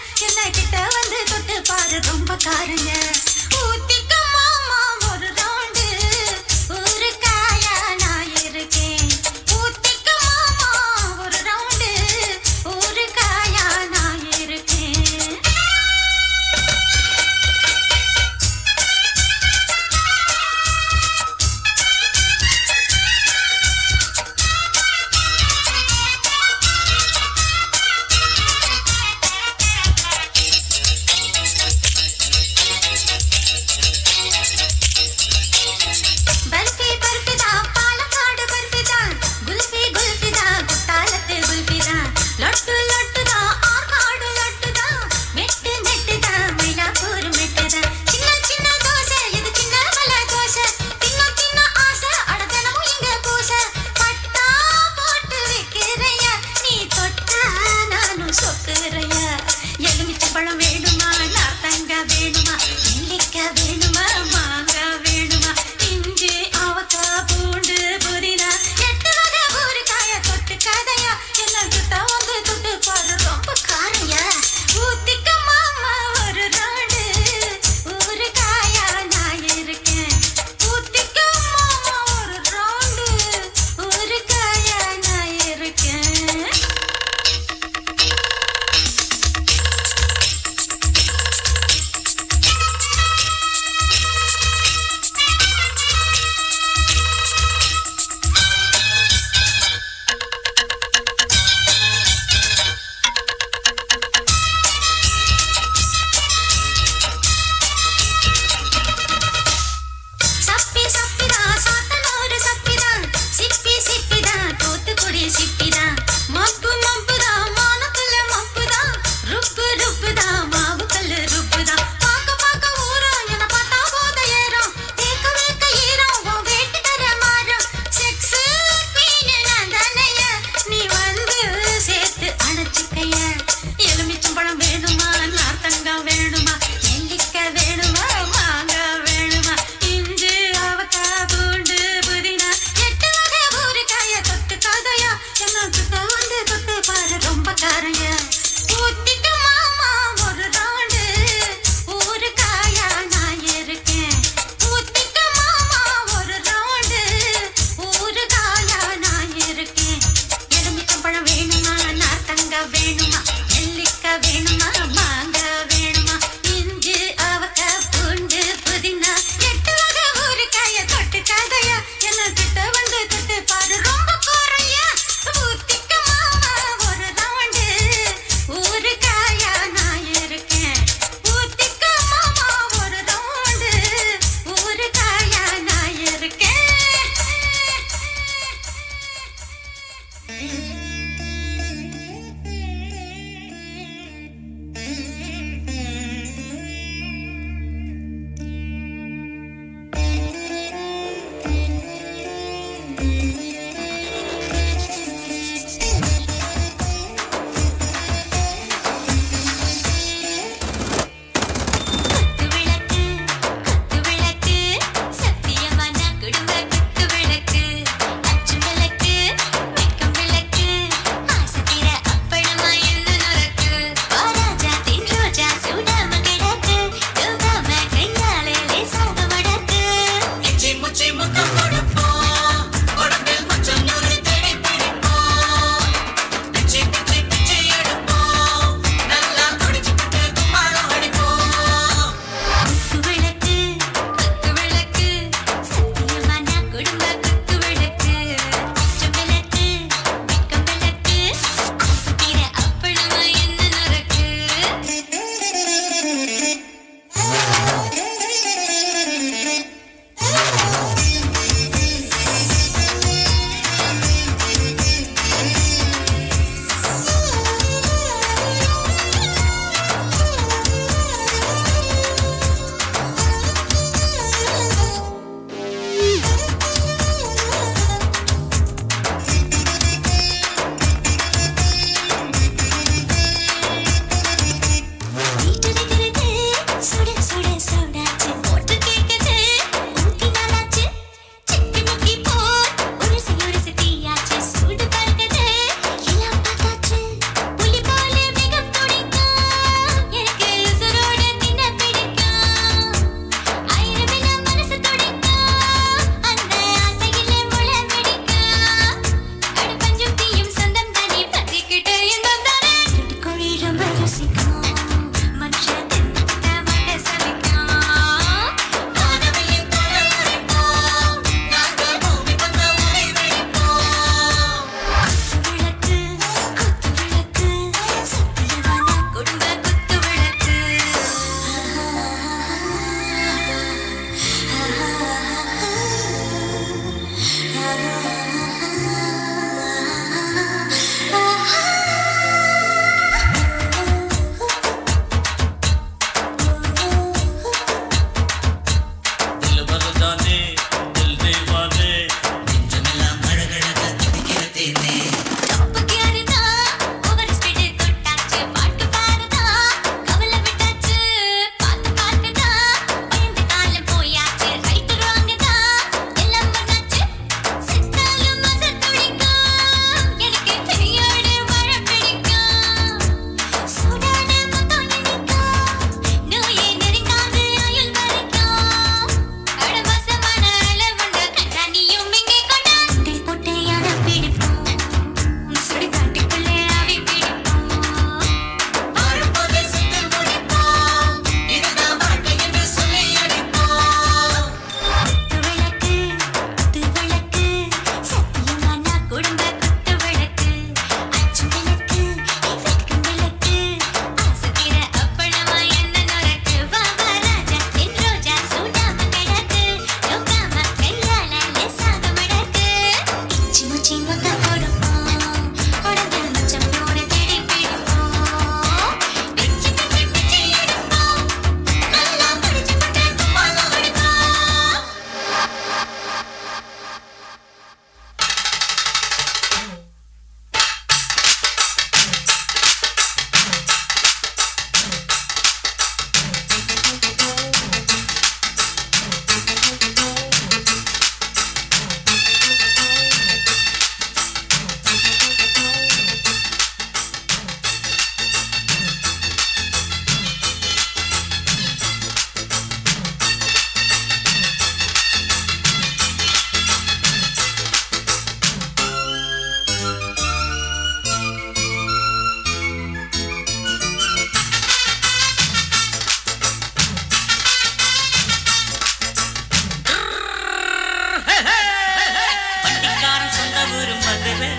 மதுரை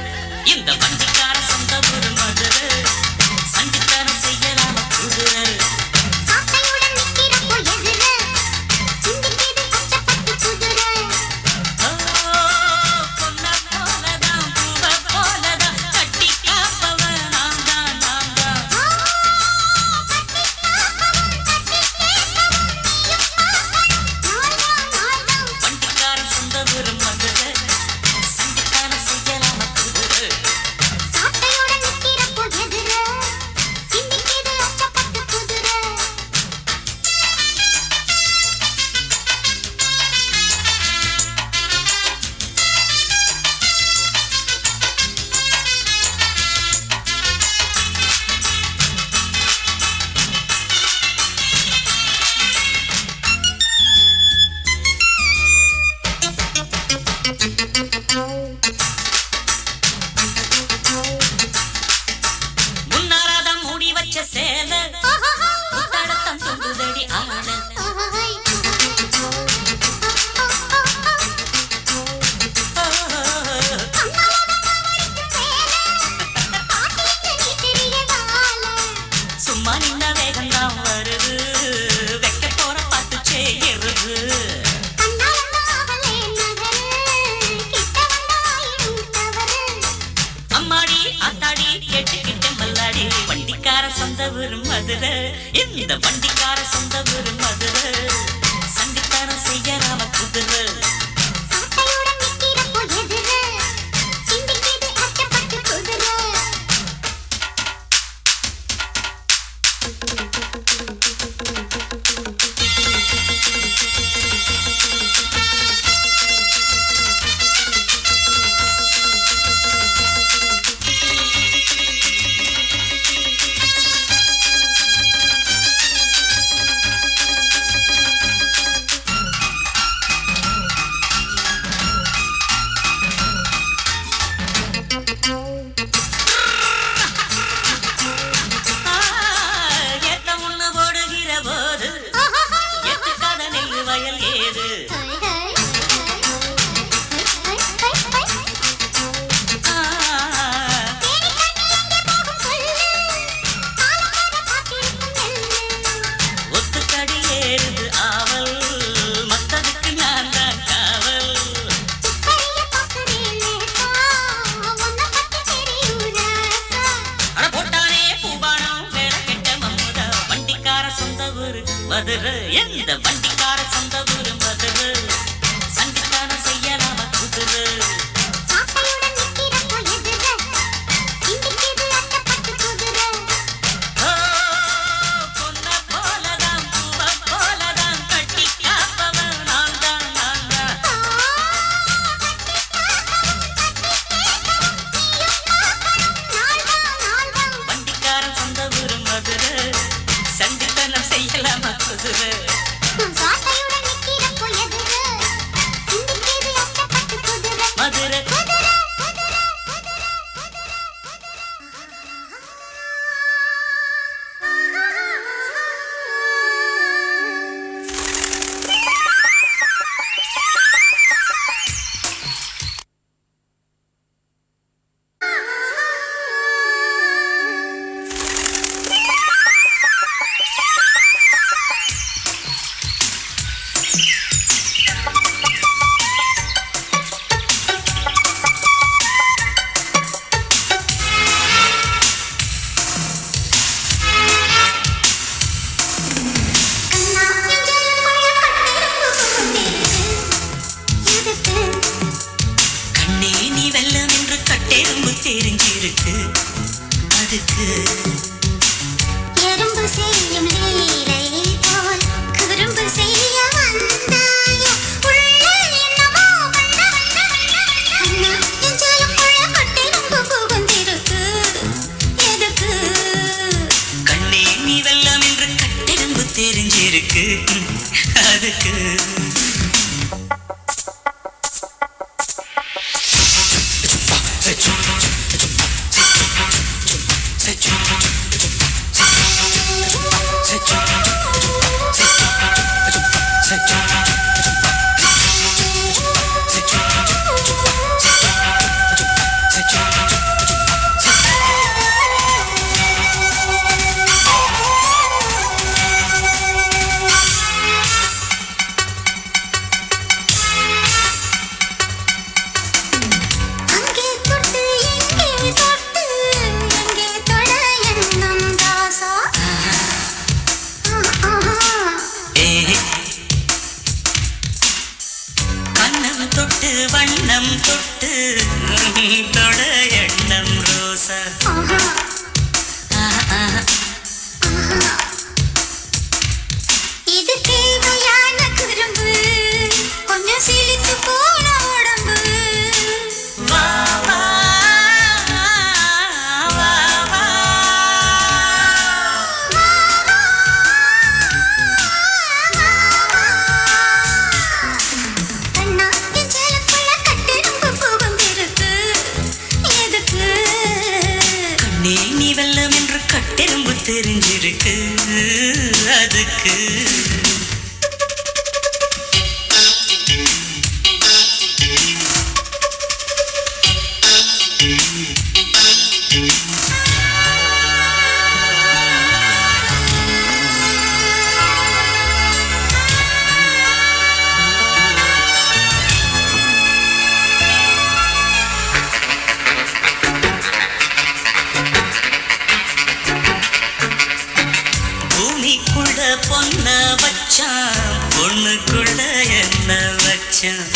இந்த வண்டிக்கார சொந்த ஊரு மதுரை சண்டித்தனம் செய்யலாம குதிரை சாட்டையுடன் நிக்கிறப்போ எதிர சிந்திக்கிது அச்சப்பட்டு குதிரை பொன்ன போலதான் பூவ போலதான் கட்டி காப்பவன் நான் தான் நான் தான் வண்டிக்கார சொந்த ஊரு மதுரை சண்டித்தனம் செய்யலாம குதிரை சாட்டையுடன் நிக்கிறப்போ எதிர சிந்திக்கிது அச்சப்பட்டு குதிரை முன்னாராதான் மூடி வச்ச சேலை முத்தாடத்தான் தொங்குதடி ஆட சும்மா நின்ன வேகம்தான் வருது வைக்க போற பாட்டு செய்யறது அம்மாடி ஆத்தாடி கேட்டுக்கிட்ட மல்லாடி வண்டிக்கார சொந்த ஊரு மதுரை இந்த வண்டிக்கார சொந்த ஊரு மதுரை சண்டித்தனம் செய்யறாம குதிரை ஏத்த முன்னு போடுகிற போது எத்துக்காத நெல் வயல் ஏது ஒத்துக்கடி ஏறுது ஆவல் மத்ததுக்கு நான் தான் காவல் அட போட்டானே பூபானம் வேற கெட்ட மம்முதா வண்டிக்கார சொந்த ஊரு மதுரை எந்த வண்டிக்கார சொந்த ஊரு மதுரை சண்டித்தனம் செய்யலாம குதிரை பொன்ன போலதான் பூவ போலதான் கட்டி காப்பவன் நான் தான் நான் தான் வண்டிக்காரன் சொந்த ஊரு மதுரை சண்டித்தனம் செய்யலாம குதிரை மதுரை கண்ணே நீ வெல்லம் என்று கட்டெரும்பு தெரிஞ்சிருக்கு அதுக்கு எறும்பு செய்யும் லீலையை போல் குறும்பு செய்ய வந்தாயோ உள்ளே என்னமோ கண்ணா நெஞ்சாலுக்குள்ள கட்டெறும்பு புகுந்திருக்கு எதுக்கு கண்ணே நீ வெல்லம் என்று கட்டெரும்பு தெரிஞ்சிருக்கு அதுக்கு Set தெரிஞ்சிருக்கு அதுக்கு. பூமிக்குள்ள பொண்ண வச்சான், பொண்ணுக்குள்ள என்ன வச்சான்.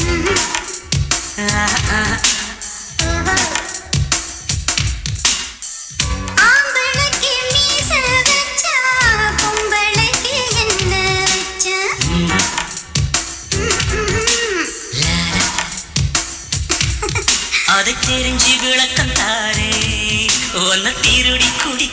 ஆம்பளைக்கு மீசை வச்சா, பொம்பளைக்கு என்ன வச்சா? அதை தெரிஞ்சு விளக்கம் தாரே, உன்னை திருடி குடி